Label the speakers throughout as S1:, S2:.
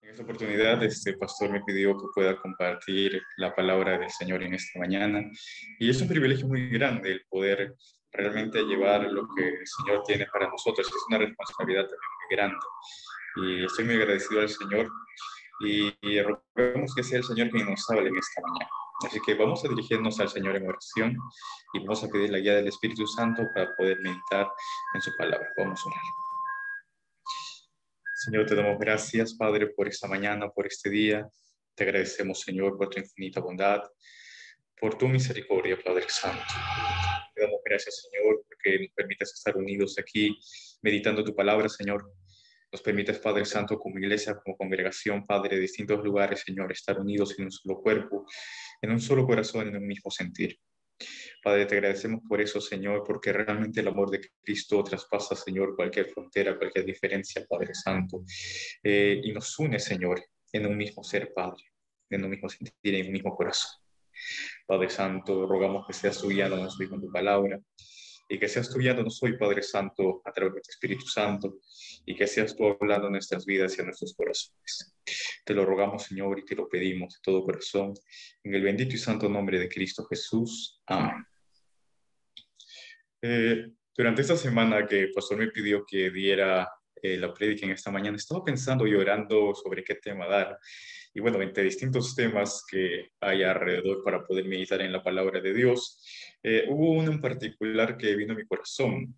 S1: En esta oportunidad, este pastor me pidió que pueda compartir la palabra del Señor en esta mañana. Y es un privilegio muy grande el poder realmente llevar lo que el Señor tiene para nosotros. Es una responsabilidad también muy grande. Y estoy muy agradecido al Señor y rogamos que sea el Señor quien nos hable en esta mañana. Así que vamos a dirigirnos al Señor en oración y vamos a pedir la guía del Espíritu Santo para poder meditar en su palabra. Vamos a orar. Señor, te damos gracias, Padre, por esta mañana, por este día. Te agradecemos, Señor, por tu infinita bondad, por tu misericordia, Padre Santo. Te damos gracias, Señor, porque nos permites estar unidos aquí meditando tu palabra, Señor. Nos permites, Padre Santo, como iglesia, como congregación, Padre, de distintos lugares, Señor, estar unidos en un solo cuerpo, en un solo corazón, en un mismo sentir. Padre, te agradecemos por eso, Señor, porque realmente el amor de Cristo traspasa, Señor, cualquier frontera, cualquier diferencia, Padre Santo, y nos une, Señor, en un mismo ser, Padre, en un mismo sentir, en un mismo corazón. Padre Santo, rogamos que seas tú guiándonos hoy con tu palabra y que seas tú guiándonos hoy, Padre Santo, a través de tu Espíritu Santo y que seas tú hablando en nuestras vidas y en nuestros corazones. Te lo rogamos, Señor, y te lo pedimos de todo corazón, en el bendito y santo nombre de Cristo Jesús. Amén. Durante esta semana que el pastor me pidió que diera la prédica en esta mañana, estaba pensando y orando sobre qué tema dar. Y bueno, entre distintos temas que hay alrededor para poder meditar en la palabra de Dios, hubo uno en particular que vino a mi corazón.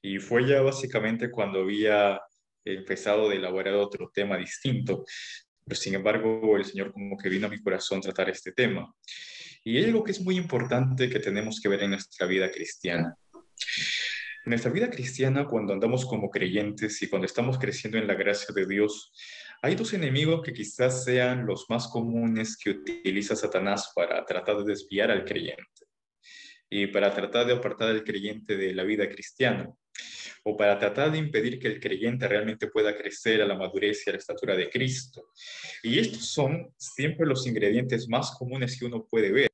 S1: Y fue ya básicamente cuando había empezado a elaborar otro tema distinto. Pero sin embargo, el Señor como que vino a mi corazón tratar este tema. Y hay algo que es muy importante que tenemos que ver en nuestra vida cristiana. En nuestra vida cristiana, cuando andamos como creyentes y cuando estamos creciendo en la gracia de Dios, hay dos enemigos que quizás sean los más comunes que utiliza Satanás para tratar de desviar al creyente y para tratar de apartar al creyente de la vida cristiana o para tratar de impedir que el creyente realmente pueda crecer a la madurez y a la estatura de Cristo. Y estos son siempre los ingredientes más comunes que uno puede ver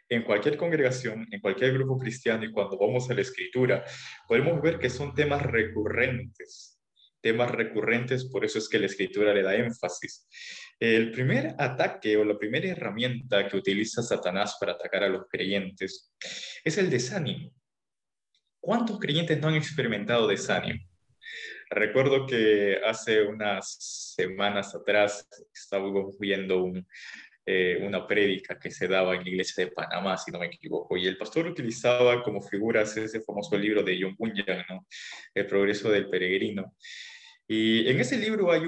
S1: en cualquier congregación, en cualquier grupo cristiano y cuando vamos a la escritura, podemos ver que son temas recurrentes. Temas recurrentes, por eso es que la escritura le da énfasis. El primer ataque o la primera herramienta que utiliza Satanás para atacar a los creyentes es el desánimo. ¿Cuántos creyentes no han experimentado desánimo? Recuerdo que hace unas semanas atrás estábamos viendo una prédica que se daba en la iglesia de Panamá, si no me equivoco, y el pastor utilizaba como figuras ese famoso libro de John Bunyan, ¿no? El progreso del peregrino. Y en ese libro hay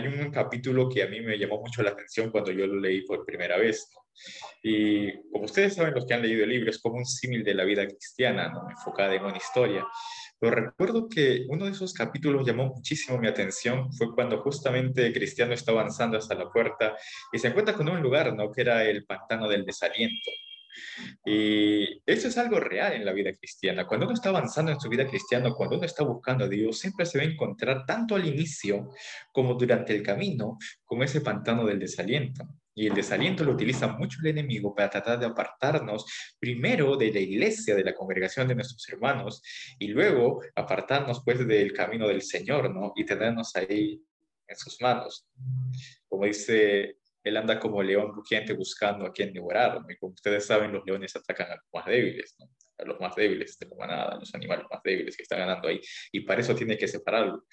S1: un capítulo que a mí me llamó mucho la atención cuando yo lo leí por primera vez, ¿no? Y como ustedes saben, los que han leído el libro, es como un símil de la vida cristiana, ¿no? Enfocada en una historia. Pero recuerdo que uno de esos capítulos llamó muchísimo mi atención, fue cuando justamente Cristiano está avanzando hasta la puerta y se encuentra con un lugar, ¿no? Que era el pantano del desaliento. Y eso es algo real en la vida cristiana. Cuando uno está avanzando en su vida cristiana, cuando uno está buscando a Dios, siempre se va a encontrar tanto al inicio como durante el camino con ese pantano del desaliento. Y el desaliento lo utiliza mucho el enemigo para tratar de apartarnos primero de la iglesia, de la congregación de nuestros hermanos, y luego apartarnos pues del camino del Señor, ¿no? Y tenernos ahí en sus manos. Como dice, él anda como león rugiente buscando a quien devorar, ¿no? Y como ustedes saben, los leones atacan a los más débiles, ¿no? A los más débiles de la manada, a los animales más débiles que están ganando ahí, y para eso tiene que separarlo.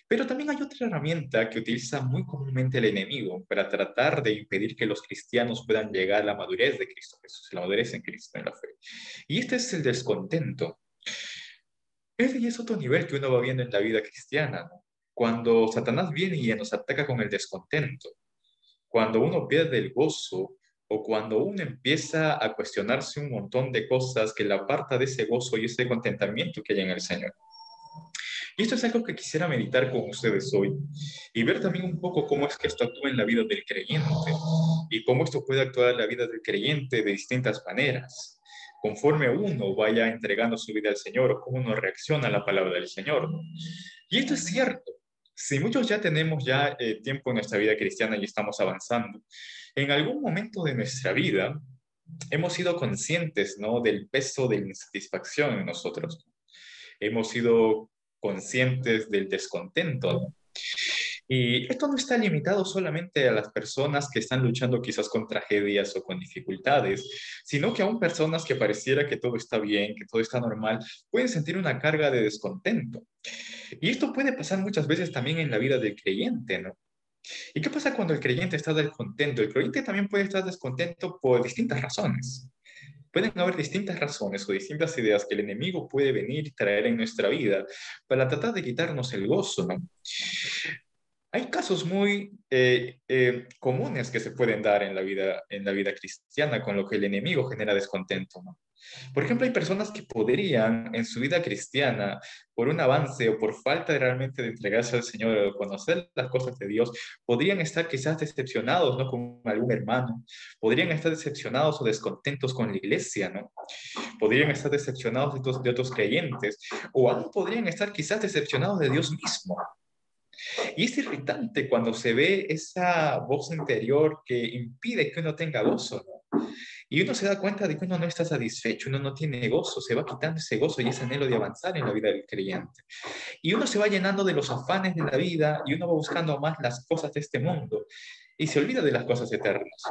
S1: Pero también hay otra herramienta que utiliza muy comúnmente el enemigo para tratar de impedir que los cristianos puedan llegar a la madurez de Cristo Jesús, la madurez en Cristo, en la fe. Y este es el descontento. Ese ya es otro nivel que uno va viendo en la vida cristiana, ¿no? Cuando Satanás viene y nos ataca con el descontento, cuando uno pierde el gozo o cuando uno empieza a cuestionarse un montón de cosas que la aparta de ese gozo y ese contentamiento que hay en el Señor. Y esto es algo que quisiera meditar con ustedes hoy y ver también un poco cómo es que esto actúa en la vida del creyente y cómo esto puede actuar en la vida del creyente de distintas maneras, conforme uno vaya entregando su vida al Señor o cómo uno reacciona a la palabra del Señor. Y esto es cierto. Si muchos ya tenemos ya tiempo en nuestra vida cristiana y estamos avanzando, en algún momento de nuestra vida hemos sido conscientes, ¿no? Del peso de la insatisfacción en nosotros. Hemos sido conscientes del descontento, ¿no? Y esto no está limitado solamente a las personas que están luchando quizás con tragedias o con dificultades, sino que aún personas que pareciera que todo está bien, que todo está normal, pueden sentir una carga de descontento. Y esto puede pasar muchas veces también en la vida del creyente, ¿no? ¿Y qué pasa cuando el creyente está descontento? El creyente también puede estar descontento por distintas razones. Pueden haber distintas razones o distintas ideas que el enemigo puede venir y traer en nuestra vida para tratar de quitarnos el gozo, ¿no? Hay casos muy comunes que se pueden dar en la vida cristiana con lo que el enemigo genera descontento, ¿no? Por ejemplo, hay personas que podrían en su vida cristiana, por un avance o por falta de realmente de entregarse al Señor o conocer las cosas de Dios, podrían estar quizás decepcionados, ¿no? Con algún hermano, podrían estar decepcionados o descontentos con la iglesia, ¿no? Podrían estar decepcionados de otros creyentes o aún podrían estar quizás decepcionados de Dios mismo. Y es irritante cuando se ve esa voz interior que impide que uno tenga gozo, ¿no? Y uno se da cuenta de que uno no está satisfecho, uno no tiene gozo, se va quitando ese gozo y ese anhelo de avanzar en la vida del creyente. Y uno se va llenando de los afanes de la vida y uno va buscando más las cosas de este mundo y se olvida de las cosas eternas.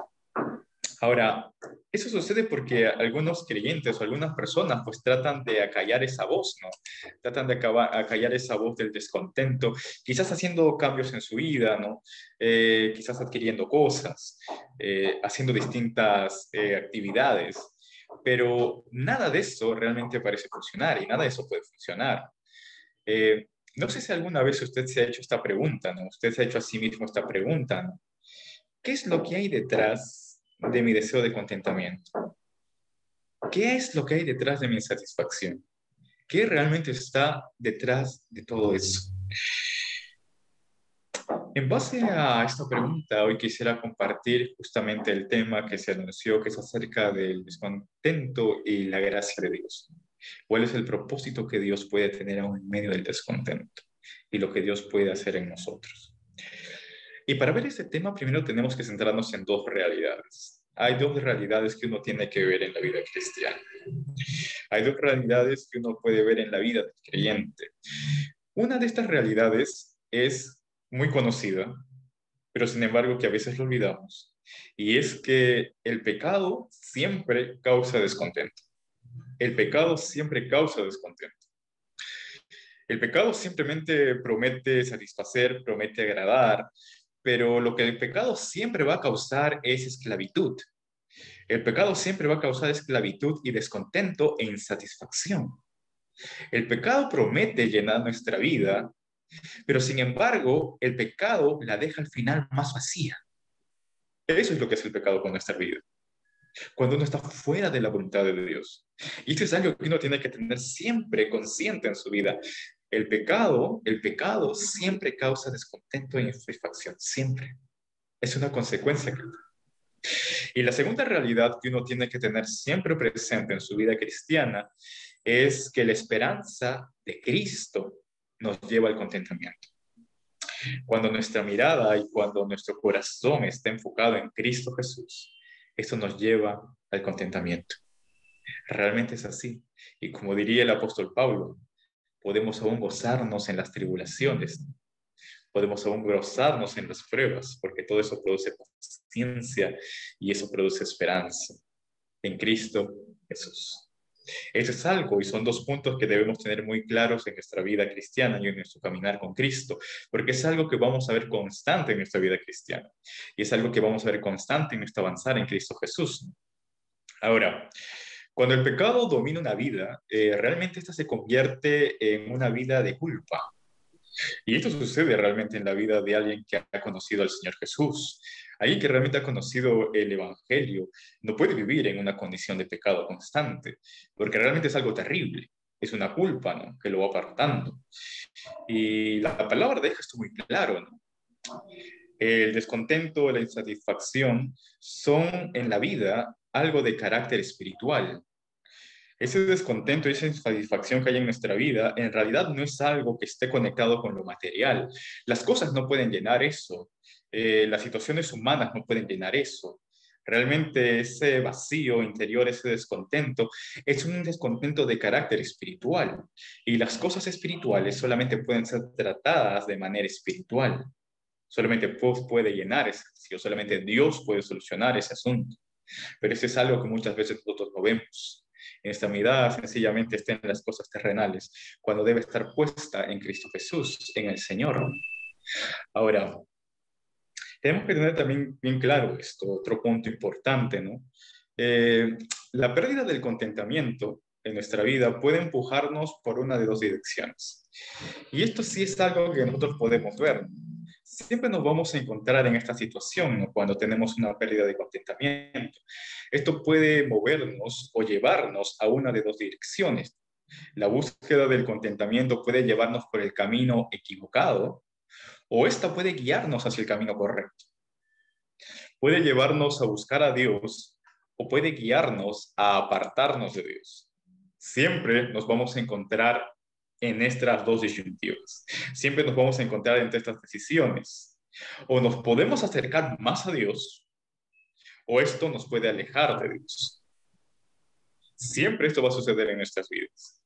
S1: Ahora, eso sucede porque algunos creyentes o algunas personas pues tratan de acallar esa voz, ¿no? Tratan de acallar esa voz del descontento, quizás haciendo cambios en su vida, ¿no? Quizás adquiriendo cosas, haciendo distintas actividades, pero nada de eso realmente parece funcionar y nada de eso puede funcionar. No sé si alguna vez usted se ha hecho esta pregunta, ¿no? Usted se ha hecho a sí mismo esta pregunta, ¿no? ¿Qué es lo que hay detrás de mi deseo de contentamiento? ¿Qué es lo que hay detrás de mi insatisfacción? ¿Qué realmente está detrás de todo eso? En base a esta pregunta, hoy quisiera compartir justamente el tema que se anunció, que es acerca del descontento y la gracia de Dios. ¿Cuál es el propósito que Dios puede tener aún en medio del descontento y lo que Dios puede hacer en nosotros? Y para ver este tema, primero tenemos que centrarnos en dos realidades. Hay dos realidades que uno tiene que ver en la vida cristiana. Hay dos realidades que uno puede ver en la vida del creyente. Una de estas realidades es muy conocida, pero sin embargo que a veces lo olvidamos. Y es que el pecado siempre causa descontento. El pecado siempre causa descontento. El pecado simplemente promete satisfacer, promete agradar, pero lo que el pecado siempre va a causar es esclavitud. El pecado siempre va a causar esclavitud y descontento e insatisfacción. El pecado promete llenar nuestra vida, pero sin embargo, el pecado la deja al final más vacía. Eso es lo que es el pecado con nuestra vida, cuando uno está fuera de la voluntad de Dios. Y esto es algo que uno tiene que tener siempre consciente en su vida. El pecado siempre causa descontento e insatisfacción, siempre. Es una consecuencia. Y la segunda realidad que uno tiene que tener siempre presente en su vida cristiana es que la esperanza de Cristo nos lleva al contentamiento. Cuando nuestra mirada y cuando nuestro corazón está enfocado en Cristo Jesús, esto nos lleva al contentamiento. Realmente es así. Y como diría el apóstol Pablo, podemos aún gozarnos en las tribulaciones, podemos aún gozarnos en las pruebas, porque todo eso produce paciencia y eso produce esperanza en Cristo Jesús. Eso es algo y son dos puntos que debemos tener muy claros en nuestra vida cristiana y en nuestro caminar con Cristo, porque es algo que vamos a ver constante en nuestra vida cristiana y es algo que vamos a ver constante en nuestro avanzar en Cristo Jesús. Ahora, cuando el pecado domina una vida, realmente esta se convierte en una vida de culpa. Y esto sucede realmente en la vida de alguien que ha conocido al Señor Jesús. Alguien que realmente ha conocido el Evangelio no puede vivir en una condición de pecado constante, porque realmente es algo terrible. Es una culpa, ¿no? Que lo va apartando. Y la palabra deja esto muy claro, ¿no? El descontento, la insatisfacción son en la vida algo de carácter espiritual. Ese descontento y esa insatisfacción que hay en nuestra vida en realidad no es algo que esté conectado con lo material. Las cosas no pueden llenar eso. Las situaciones humanas no pueden llenar eso. Realmente ese vacío interior, ese descontento, es un descontento de carácter espiritual. Y las cosas espirituales solamente pueden ser tratadas de manera espiritual. Solamente Dios puede llenar ese vacío, solamente Dios puede solucionar ese asunto. Pero eso es algo que muchas veces nosotros no vemos. Nuestra mirada sencillamente está en las cosas terrenales, cuando debe estar puesta en Cristo Jesús, en el Señor. Ahora, tenemos que tener también bien claro esto, otro punto importante, ¿no? Eh, la pérdida del contentamiento en nuestra vida puede empujarnos por una de dos direcciones. Y esto sí es algo que nosotros podemos ver. Siempre nos vamos a encontrar en esta situación, ¿no? Cuando tenemos una pérdida de contentamiento. Esto puede movernos o llevarnos a una de dos direcciones. La búsqueda del contentamiento puede llevarnos por el camino equivocado o esta puede guiarnos hacia el camino correcto. Puede llevarnos a buscar a Dios o puede guiarnos a apartarnos de Dios. Siempre nos vamos a encontrar en estas dos disyuntivas. Siempre nos vamos a encontrar entre estas decisiones. O nos podemos acercar más a Dios o esto nos puede alejar de Dios. Siempre esto va a suceder en nuestras vidas.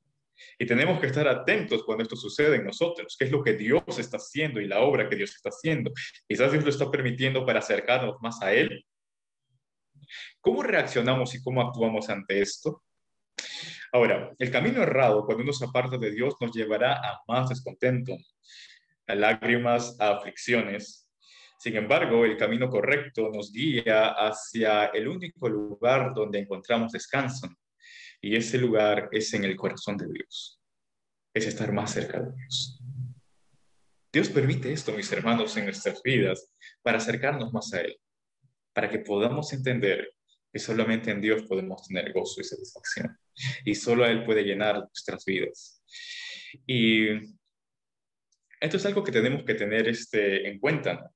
S1: Y tenemos que estar atentos cuando esto sucede en nosotros, qué es lo que Dios está haciendo y la obra que Dios está haciendo. Quizás Dios lo está permitiendo para acercarnos más a Él. ¿Cómo reaccionamos y cómo actuamos ante esto? Ahora, el camino errado, cuando uno se aparta de Dios, nos llevará a más descontento, a lágrimas, a aflicciones. Sin embargo, el camino correcto nos guía hacia el único lugar donde encontramos descanso. Y ese lugar es en el corazón de Dios. Es estar más cerca de Dios. Dios permite esto, mis hermanos, en nuestras vidas para acercarnos más a Él, para que podamos entender que solamente en Dios podemos tener gozo y satisfacción. Y solo Él puede llenar nuestras vidas. Y esto es algo que tenemos que tener en cuenta, ¿no?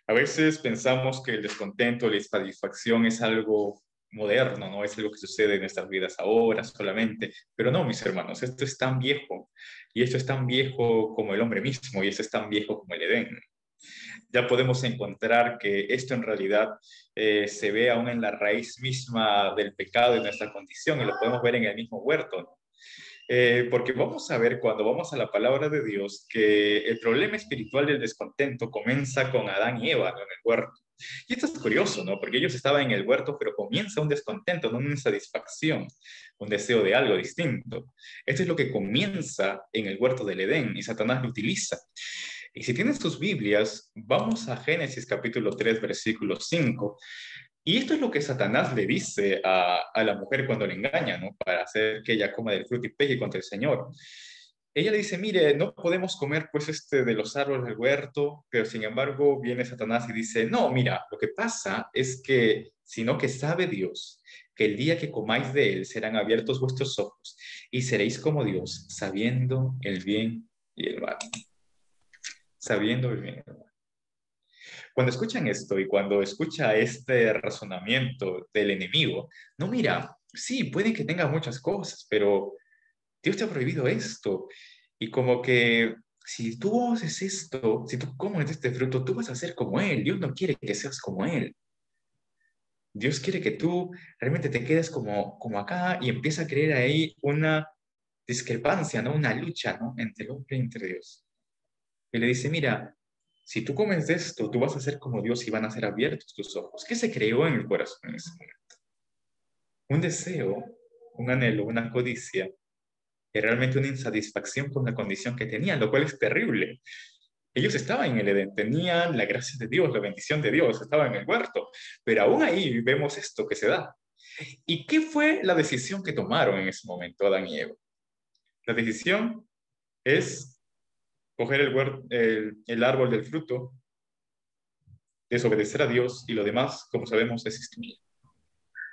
S1: A veces pensamos que el descontento, la insatisfacción es algo moderno, no es algo que sucede en nuestras vidas ahora solamente, pero no, mis hermanos, esto es tan viejo y esto es tan viejo como el hombre mismo y esto es tan viejo como el Edén. Ya podemos encontrar que esto en realidad se ve aún en la raíz misma del pecado y nuestra condición y lo podemos ver en el mismo huerto, ¿no? Porque vamos a ver cuando vamos a la palabra de Dios que el problema espiritual del descontento comienza con Adán y Eva, ¿no? En el huerto. Y esto es curioso, ¿no? Porque ellos estaban en el huerto, pero comienza un descontento, no una insatisfacción, un deseo de algo distinto. Esto es lo que comienza en el huerto del Edén y Satanás lo utiliza. Y si tienen sus Biblias, vamos a Génesis capítulo 3, versículo 5. Y esto es lo que Satanás le dice a la mujer cuando le engaña, ¿no? Para hacer que ella coma del fruto y peque contra el Señor. Ella le dice, mire, no podemos comer pues de los árboles del huerto, pero sin embargo viene Satanás y dice, no, mira, lo que pasa es que, sino que sabe Dios, que el día que comáis de él serán abiertos vuestros ojos y seréis como Dios, sabiendo el bien y el mal. Sabiendo el bien y el mal. Cuando escuchan esto y cuando escucha este razonamiento del enemigo, no mira, sí, puede que tenga muchas cosas, pero Dios te ha prohibido esto. Y como que si tú haces esto, si tú comes este fruto, tú vas a ser como Él. Dios no quiere que seas como Él. Dios quiere que tú realmente te quedes como acá y empieza a creer ahí una discrepancia, ¿no? Una lucha, ¿no? Entre el hombre y entre Dios. Y le dice, mira, si tú comes de esto, tú vas a ser como Dios y van a ser abiertos tus ojos. ¿Qué se creó en el corazón en ese momento? Un deseo, un anhelo, una codicia, y realmente una insatisfacción con la condición que tenían, lo cual es terrible. Ellos estaban en el Edén, tenían la gracia de Dios, la bendición de Dios, estaban en el huerto, pero aún ahí vemos esto que se da. ¿Y qué fue la decisión que tomaron en ese momento Adán y Eva? La decisión es coger el árbol del fruto, desobedecer a Dios y lo demás, como sabemos, es historia.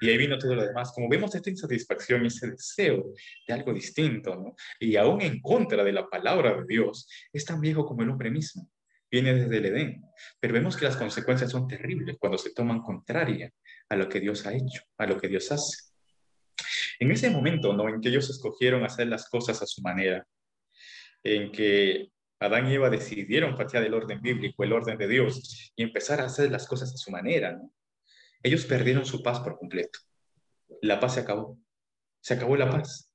S1: Y ahí vino todo lo demás. Como vemos esta insatisfacción y ese deseo de algo distinto, ¿no? Y aún en contra de la palabra de Dios, es tan viejo como el hombre mismo. Viene desde el Edén. Pero vemos que las consecuencias son terribles cuando se toman contraria a lo que Dios ha hecho, a lo que Dios hace. En ese momento, ¿no? En que ellos escogieron hacer las cosas a su manera, en que Adán y Eva decidieron patear el orden bíblico, el orden de Dios, y empezar a hacer las cosas a su manera, ¿no? Ellos perdieron su paz por completo. La paz se acabó. Se acabó la paz.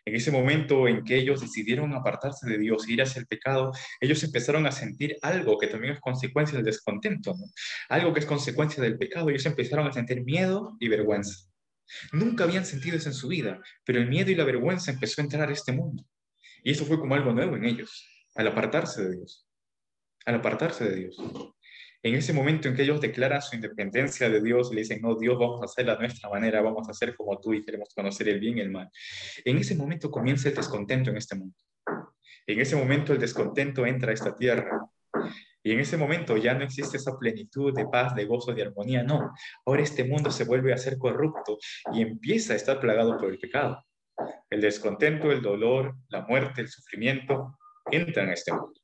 S1: En ese momento en que ellos decidieron apartarse de Dios e ir hacia el pecado, ellos empezaron a sentir algo que también es consecuencia del descontento, ¿no? Algo que es consecuencia del pecado. Ellos empezaron a sentir miedo y vergüenza. Nunca habían sentido eso en su vida, pero el miedo y la vergüenza empezó a entrar a este mundo. Y eso fue como algo nuevo en ellos, al apartarse de Dios, al apartarse de Dios. En ese momento en que ellos declaran su independencia de Dios, le dicen, no, Dios, vamos a hacer a nuestra manera, vamos a hacer como tú y queremos conocer el bien y el mal. En ese momento comienza el descontento en este mundo. En ese momento el descontento entra a esta tierra. Y en ese momento ya no existe esa plenitud de paz, de gozo, de armonía. No, ahora este mundo se vuelve a ser corrupto y empieza a estar plagado por el pecado. El descontento, el dolor, la muerte, el sufrimiento entran a este mundo.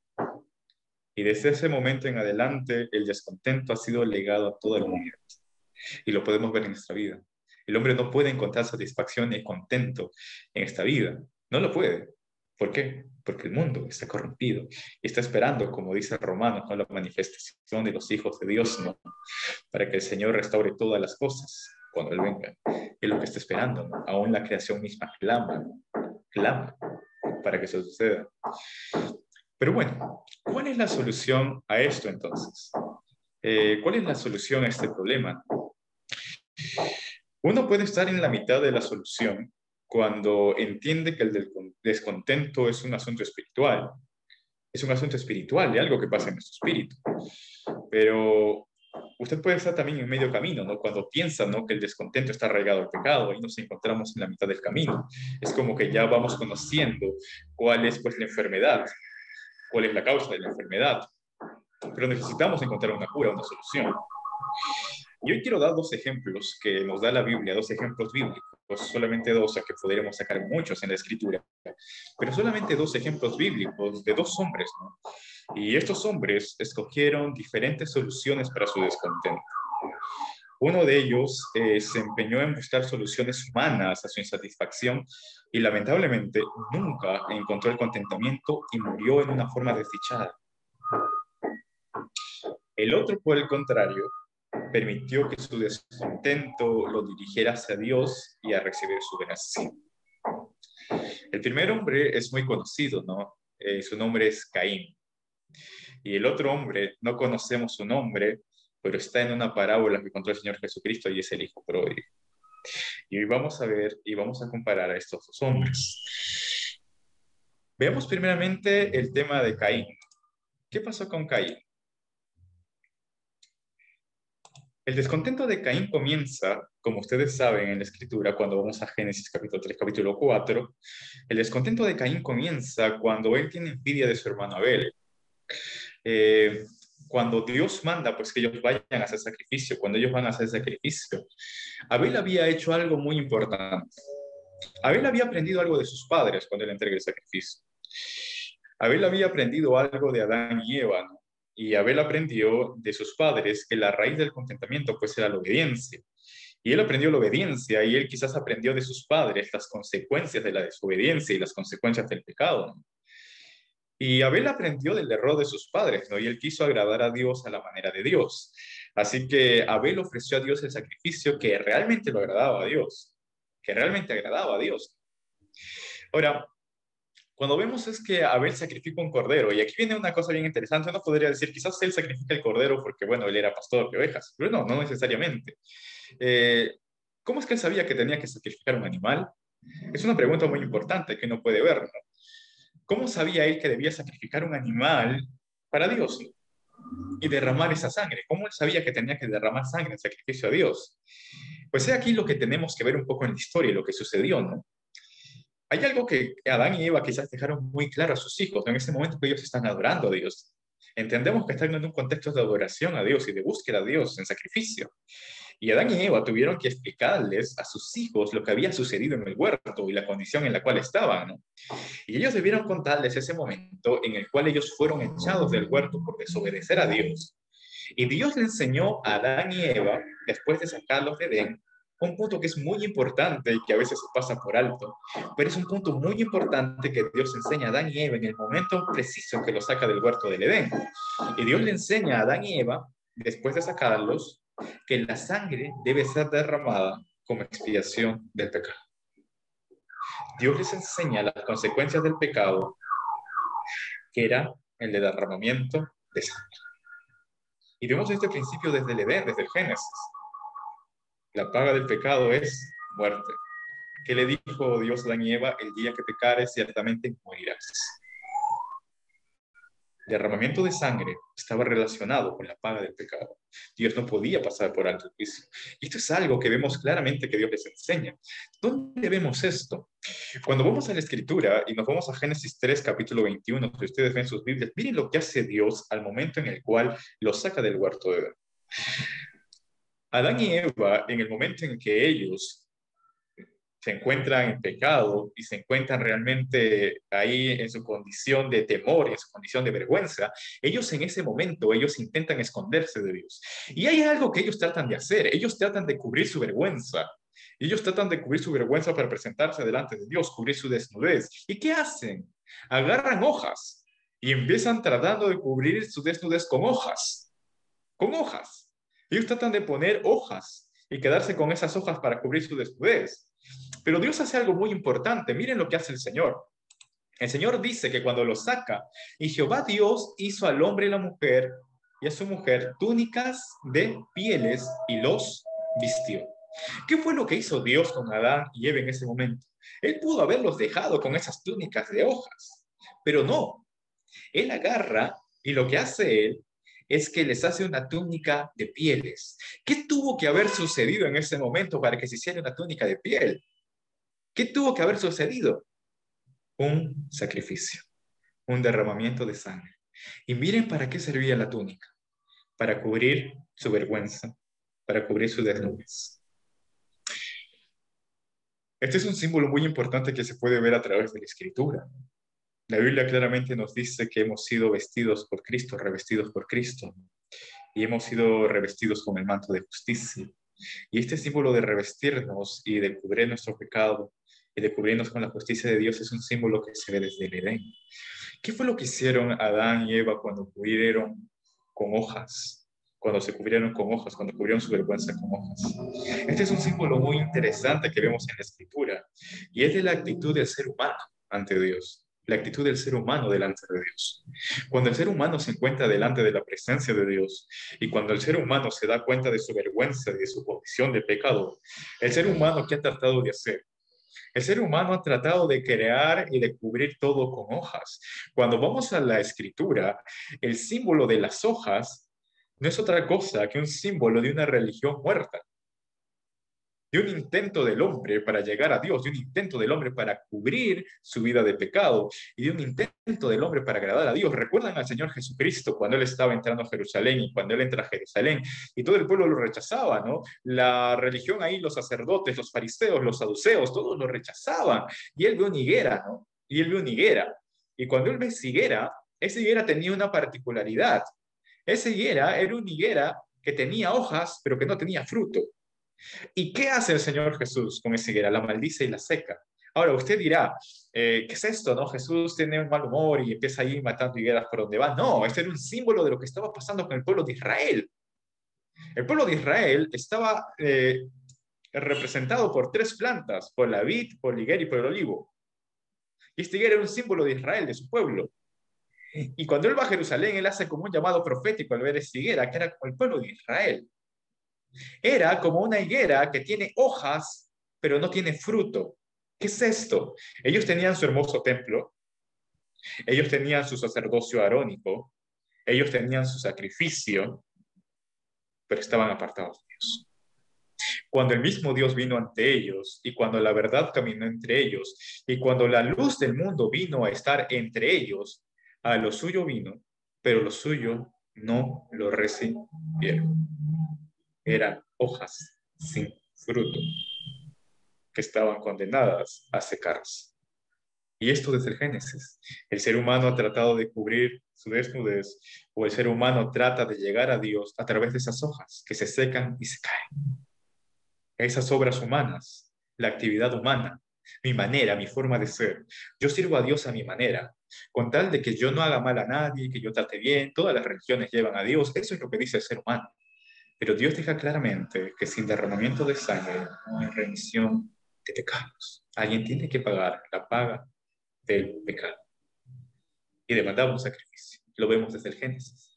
S1: Y desde ese momento en adelante, el descontento ha sido legado a toda la humanidad. Y lo podemos ver en nuestra vida. El hombre no puede encontrar satisfacción y contento en esta vida. No lo puede. ¿Por qué? Porque el mundo está corrompido y está esperando, como dice Romanos, ¿no? La manifestación de los hijos de Dios, ¿no? Para que el Señor restaure todas las cosas cuando Él venga. Es lo que está esperando, ¿no? Aún la creación misma clama, clama para que eso suceda. Pero bueno, ¿cuál es la solución a esto entonces? ¿Cuál es la solución a este problema? Uno puede estar en la mitad de la solución cuando entiende que el descontento es un asunto espiritual. Es un asunto espiritual, de algo que pasa en nuestro espíritu. Pero usted puede estar también en medio camino, ¿no? Cuando piensa, ¿no?, que el descontento está arraigado al pecado y nos encontramos en la mitad del camino. Es como que ya vamos conociendo cuál es, pues, la enfermedad, cuál es la causa de la enfermedad. Pero necesitamos encontrar una cura, una solución. Y hoy quiero dar dos ejemplos que nos da la Biblia, dos ejemplos bíblicos, solamente dos, a que podríamos sacar muchos en la Escritura, pero solamente dos ejemplos bíblicos de dos hombres, ¿no? Y estos hombres escogieron diferentes soluciones para su descontento. Uno de ellos se empeñó en buscar soluciones humanas a su insatisfacción y lamentablemente nunca encontró el contentamiento y murió en una forma desdichada. El otro, por el contrario, permitió que su descontento lo dirigiera hacia Dios y a recibir su bendición. El primer hombre es muy conocido, ¿no? Su nombre es Caín. Y el otro hombre, no conocemos su nombre, pero está en una parábola que contó el Señor Jesucristo y es el hijo pródigo. Y hoy vamos a ver y vamos a comparar a estos dos hombres. Veamos primeramente el tema de Caín. ¿Qué pasó con Caín? El descontento de Caín comienza, como ustedes saben en la Escritura, cuando vamos a Génesis capítulo 3, capítulo 4. El descontento de Caín comienza cuando él tiene envidia de su hermano Abel. Cuando Dios manda, pues, que ellos vayan a hacer sacrificio, cuando ellos van a hacer sacrificio, Abel había hecho algo muy importante. Abel había aprendido algo de sus padres cuando él entrega el sacrificio. Abel había aprendido algo de Adán y Eva, ¿no? Y Abel aprendió de sus padres que la raíz del contentamiento, pues, era la obediencia. Y él aprendió la obediencia y él quizás aprendió de sus padres las consecuencias de la desobediencia y las consecuencias del pecado, ¿no? Y Abel aprendió del error de sus padres, ¿no? Y él quiso agradar a Dios a la manera de Dios. Así que Abel ofreció a Dios el sacrificio que realmente lo agradaba a Dios, que realmente agradaba a Dios. Ahora, cuando vemos es que Abel sacrifica un cordero, y aquí viene una cosa bien interesante. Uno podría decir, quizás él sacrifica el cordero porque, bueno, él era pastor de ovejas, pero no, no necesariamente. ¿Cómo es que él sabía que tenía que sacrificar un animal? Es una pregunta muy importante que uno puede ver, ¿no? ¿Cómo sabía él que debía sacrificar un animal para Dios y derramar esa sangre? ¿Cómo él sabía que tenía que derramar sangre en sacrificio a Dios? Pues es aquí lo que tenemos que ver un poco en la historia y lo que sucedió, ¿no? Hay algo que Adán y Eva quizás dejaron muy claro a sus hijos, ¿no? En ese momento que ellos están adorando a Dios. Entendemos que están en un contexto de adoración a Dios y de búsqueda a Dios en sacrificio. Y Adán y Eva tuvieron que explicarles a sus hijos lo que había sucedido en el huerto y la condición en la cual estaban, ¿no? Y ellos debieron contarles ese momento en el cual ellos fueron echados del huerto por desobedecer a Dios. Y Dios le enseñó a Adán y Eva, después de sacarlos de Edén, un punto que es muy importante y que a veces se pasa por alto, pero es un punto muy importante que Dios enseña a Adán y Eva en el momento preciso en que los saca del huerto del Edén. Y Dios le enseña a Adán y Eva, después de sacarlos, que la sangre debe ser derramada como expiación del pecado. Dios les enseña las consecuencias del pecado, que era el de derramamiento de sangre. Y vemos este principio desde el Edén, desde el Génesis. La paga del pecado es muerte. ¿Qué le dijo Dios a Adán y Eva? El día que pecares, ciertamente morirás. Derramamiento de sangre estaba relacionado con la paga del pecado. Dios no podía pasar por alto el juicio. Y esto es algo que vemos claramente que Dios les enseña. ¿Dónde vemos esto? Cuando vamos a la Escritura y nos vamos a Génesis 3, capítulo 21, que ustedes ven sus Biblias, miren lo que hace Dios al momento en el cual los saca del huerto de Edén. Adán y Eva, en el momento en que ellos se encuentran en pecado y se encuentran realmente ahí en su condición de temor, en su condición de vergüenza, ellos en ese momento, ellos intentan esconderse de Dios. Y hay algo que ellos tratan de hacer, ellos tratan de cubrir su vergüenza. Ellos tratan de cubrir su vergüenza para presentarse delante de Dios, cubrir su desnudez. ¿Y qué hacen? Agarran hojas y empiezan tratando de cubrir su desnudez con hojas. Con hojas. Ellos tratan de poner hojas y quedarse con esas hojas para cubrir su desnudez. Pero Dios hace algo muy importante. Miren lo que hace el Señor. El Señor dice que cuando los saca, y Jehová Dios hizo al hombre y la mujer y a su mujer túnicas de pieles y los vistió. ¿Qué fue lo que hizo Dios con Adán y Eva en ese momento? Él pudo haberlos dejado con esas túnicas de hojas, pero no. Él agarra y lo que hace él es que les hace una túnica de pieles. ¿Qué tuvo que haber sucedido en ese momento para que se hiciera una túnica de piel? ¿Qué tuvo que haber sucedido? Un sacrificio, un derramamiento de sangre. Y miren para qué servía la túnica. Para cubrir su vergüenza, para cubrir su desnudez. Este es un símbolo muy importante que se puede ver a través de la Escritura. La Biblia claramente nos dice que hemos sido vestidos por Cristo, revestidos por Cristo, y hemos sido revestidos con el manto de justicia. Y este símbolo de revestirnos y de cubrir nuestro pecado y de cubrirnos con la justicia de Dios es un símbolo que se ve desde el Edén. ¿Qué fue lo que hicieron Adán y Eva cuando cubrieron con hojas? Cuando se cubrieron con hojas, cuando cubrieron su vergüenza con hojas. Este es un símbolo muy interesante que vemos en la Escritura y es de la actitud del ser humano ante Dios, la actitud del ser humano delante de Dios. Cuando el ser humano se encuentra delante de la presencia de Dios y cuando el ser humano se da cuenta de su vergüenza y de su condición de pecado, el ser humano, ¿qué ha tratado de hacer? El ser humano ha tratado de crear y de cubrir todo con hojas. Cuando vamos a la escritura, el símbolo de las hojas no es otra cosa que un símbolo de una religión muerta, de un intento del hombre para llegar a Dios, de un intento del hombre para cubrir su vida de pecado y de un intento del hombre para agradar a Dios. ¿Recuerdan al Señor Jesucristo cuando Él estaba entrando a Jerusalén y cuando Él entra a Jerusalén y todo el pueblo lo rechazaba, ¿no? La religión ahí, los sacerdotes, los fariseos, los saduceos, todos lo rechazaban y Él ve una higuera, ¿no? Y Él ve una higuera. Y cuando Él ve esa higuera tenía una particularidad. Esa higuera era una higuera que tenía hojas, pero que no tenía fruto. ¿Y qué hace el Señor Jesús con esa higuera? La maldice y la seca. Ahora, usted dirá, ¿qué es esto? ¿No? Jesús tiene un mal humor y empieza ahí matando higueras por donde va. No, este era un símbolo de lo que estaba pasando con el pueblo de Israel. El pueblo de Israel estaba representado por tres plantas, por la vid, por la higuera y por el olivo. Y esta higuera era un símbolo de Israel, de su pueblo. Y cuando él va a Jerusalén, él hace como un llamado profético al ver esta higuera, que era como el pueblo de Israel. Era como una higuera que tiene hojas, pero no tiene fruto. ¿Qué es esto? Ellos tenían su hermoso templo, ellos tenían su sacerdocio arónico, ellos tenían su sacrificio, pero estaban apartados de Dios. Cuando el mismo Dios vino ante ellos y cuando la verdad caminó entre ellos y cuando la luz del mundo vino a estar entre ellos, a lo suyo vino, pero lo suyo no lo recibieron. Eran hojas sin fruto que estaban condenadas a secarse. Y esto desde el Génesis. El ser humano ha tratado de cubrir su desnudez o el ser humano trata de llegar a Dios a través de esas hojas que se secan y se caen. Esas obras humanas, la actividad humana, mi manera, mi forma de ser. Yo sirvo a Dios a mi manera, con tal de que yo no haga mal a nadie, que yo trate bien. Todas las religiones llevan a Dios. Eso es lo que dice el ser humano. Pero Dios deja claramente que sin derramamiento de sangre no hay remisión de pecados. Alguien tiene que pagar la paga del pecado. Y demandaba un sacrificio. Lo vemos desde el Génesis.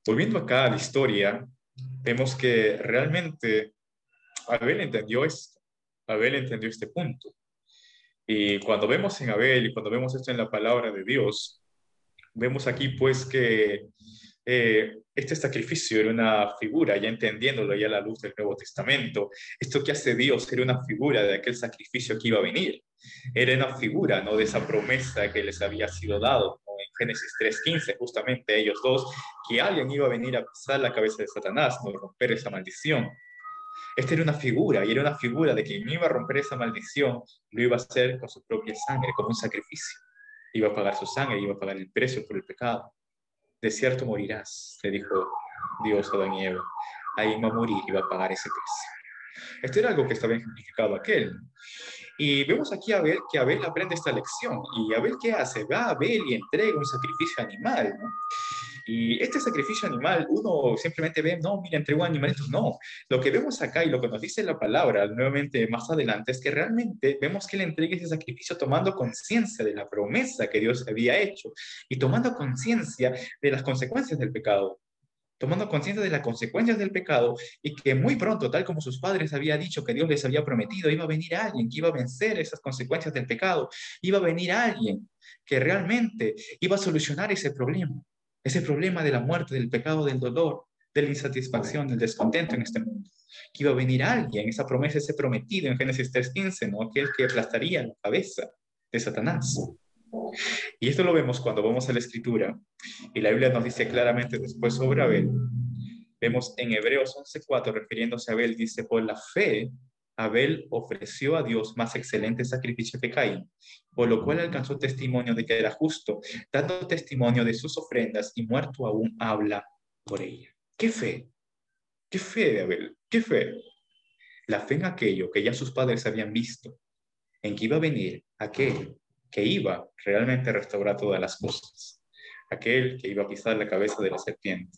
S1: Volviendo acá a la historia, vemos que realmente Abel entendió esto. Abel entendió este punto. Y cuando vemos en Abel y cuando vemos esto en la palabra de Dios, vemos aquí pues que este sacrificio era una figura, ya entendiéndolo ya a la luz del Nuevo Testamento. Esto que hace Dios era una figura de aquel sacrificio que iba a venir. Era una figura, ¿no? De esa promesa que les había sido dado, ¿no? En Génesis 3:15, justamente ellos dos, que alguien iba a venir a pisar la cabeza de Satanás, ¿no? Romper esa maldición. Esta era una figura, y era una figura de que quien iba a romper esa maldición lo iba a hacer con su propia sangre, como un sacrificio. Iba a pagar su sangre, iba a pagar el precio por el pecado. De cierto morirás, le dijo Dios a Adán y Eva. Ahí va a morir y va a pagar ese precio. Esto era algo que estaba ejemplificado aquel. Y vemos aquí a Abel que Abel aprende esta lección. ¿Y Abel qué hace? Va a Abel y entrega un sacrificio animal, ¿no? Y este sacrificio animal, uno simplemente ve, no, mira, entregó un animalito. No, lo que vemos acá y lo que nos dice la palabra nuevamente más adelante es que realmente vemos que él entrega ese sacrificio tomando conciencia de la promesa que Dios había hecho y tomando conciencia de las consecuencias del pecado. Tomando conciencia de las consecuencias del pecado y que muy pronto, tal como sus padres habían dicho que Dios les había prometido, iba a venir alguien que iba a vencer esas consecuencias del pecado, iba a venir alguien que realmente iba a solucionar ese problema de la muerte, del pecado, del dolor, de la insatisfacción, del descontento en este mundo. Que iba a venir alguien, esa promesa, ese prometido en Génesis 3:15, ¿no? Aquel que aplastaría la cabeza de Satanás. Y esto lo vemos cuando vamos a la Escritura, y la Biblia nos dice claramente después sobre Abel. Vemos en Hebreos 11:4, refiriéndose a Abel, dice, por la fe, Abel ofreció a Dios más excelente sacrificio que Caín, por lo cual alcanzó testimonio de que era justo, dando testimonio de sus ofrendas y muerto aún habla por ella. ¿Qué fe? ¿Qué fe de Abel? ¿Qué fe? La fe en aquello que ya sus padres habían visto, en que iba a venir aquel que iba realmente a restaurar todas las cosas, aquel que iba a pisar la cabeza de la serpiente,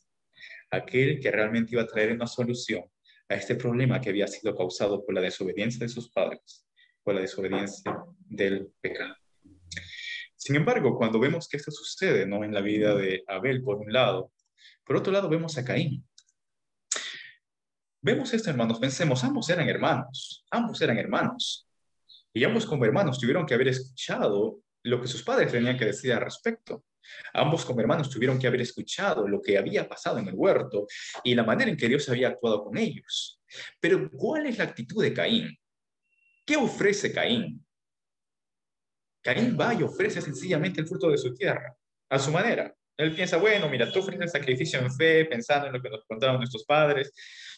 S1: aquel que realmente iba a traer una solución a este problema que había sido causado por la desobediencia de sus padres, por la desobediencia del pecado. Sin embargo, cuando vemos que esto sucede, ¿no? En la vida de Abel, por un lado, por otro lado vemos a Caín. Vemos esto, hermanos, pensemos, ambos eran hermanos, y ambos como hermanos tuvieron que haber escuchado lo que sus padres tenían que decir al respecto. Ambos como hermanos tuvieron que haber escuchado lo que había pasado en el huerto y la manera en que Dios había actuado con ellos. Pero ¿cuál es la actitud de Caín? ¿Qué ofrece Caín? Caín va y ofrece sencillamente el fruto de su tierra, a su manera. Él piensa, bueno, mira, tú ofreces sacrificio en fe, pensando en lo que nos contaron nuestros padres,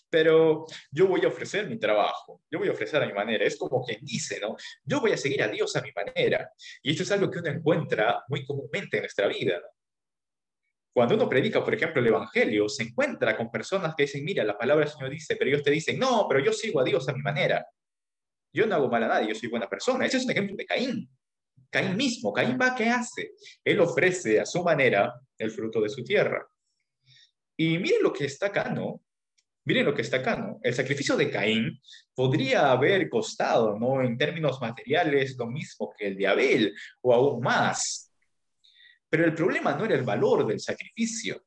S1: pero yo voy a ofrecer mi trabajo, yo voy a ofrecer a mi manera. Es como quien dice, ¿no? Yo voy a seguir a Dios a mi manera. Y esto es algo que uno encuentra muy comúnmente en nuestra vida, ¿no? Cuando uno predica, por ejemplo, el Evangelio, se encuentra con personas que dicen, mira, la palabra del Señor dice, pero ellos te dicen, no, pero yo sigo a Dios a mi manera. Yo no hago mal a nadie, yo soy buena persona. Ese es un ejemplo de Caín. Caín mismo, Caín va, ¿qué hace? Él ofrece a su manera el fruto de su tierra. Y miren lo que está acá, ¿no? Miren lo que está acá, ¿no? El sacrificio de Caín podría haber costado, ¿no? En términos materiales, lo mismo que el de Abel, o aún más. Pero el problema no era el valor del sacrificio.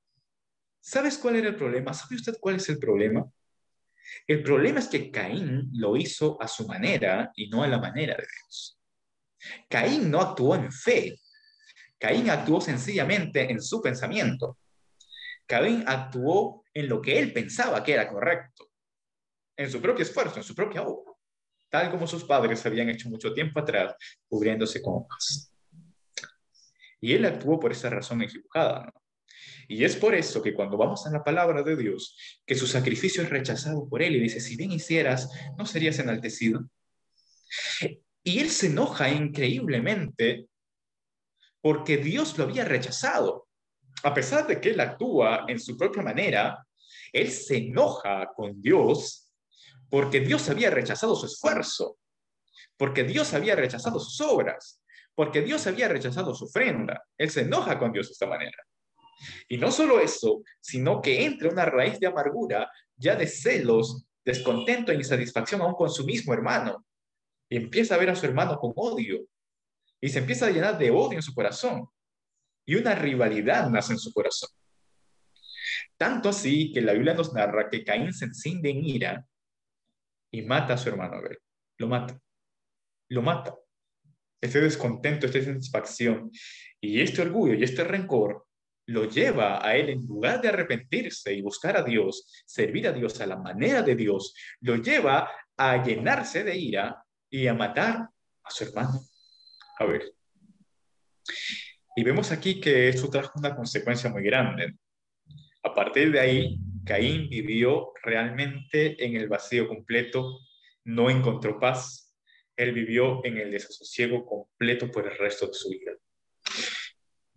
S1: ¿Sabes cuál era el problema? ¿Sabe usted cuál es el problema? El problema es que Caín lo hizo a su manera y no a la manera de Dios. Caín no actuó en fe. Caín actuó sencillamente en su pensamiento. Caín actuó en lo que él pensaba que era correcto, en su propio esfuerzo, en su propia obra, tal como sus padres habían hecho mucho tiempo atrás, cubriéndose con hojas. Y él actuó por esa razón equivocada, ¿no? Y es por eso que cuando vamos a la palabra de Dios, que su sacrificio es rechazado por él y dice, si bien hicieras, no serías enaltecido. Y él se enoja increíblemente porque Dios lo había rechazado. A pesar de que él actúa en su propia manera, él se enoja con Dios porque Dios había rechazado su esfuerzo, porque Dios había rechazado sus obras, porque Dios había rechazado su ofrenda. Él se enoja con Dios de esta manera. Y no solo eso, sino que entra una raíz de amargura, ya de celos descontento e insatisfacción aún con su mismo hermano. Y empieza a ver a su hermano con odio. Y se empieza a llenar de odio en su corazón. Y una rivalidad nace en su corazón. Tanto así que la Biblia nos narra que Caín se enciende en ira y mata a su hermano Abel. Lo mata. Lo mata. Este descontento, esta insatisfacción y este orgullo y este rencor lo lleva a él, en lugar de arrepentirse y buscar a Dios, servir a Dios a la manera de Dios, lo lleva a llenarse de ira y a matar a su hermano. A ver, y vemos aquí que esto trajo una consecuencia muy grande. A partir de ahí, Caín vivió realmente en el vacío completo, no encontró paz, él vivió en el desasosiego completo por el resto de su vida.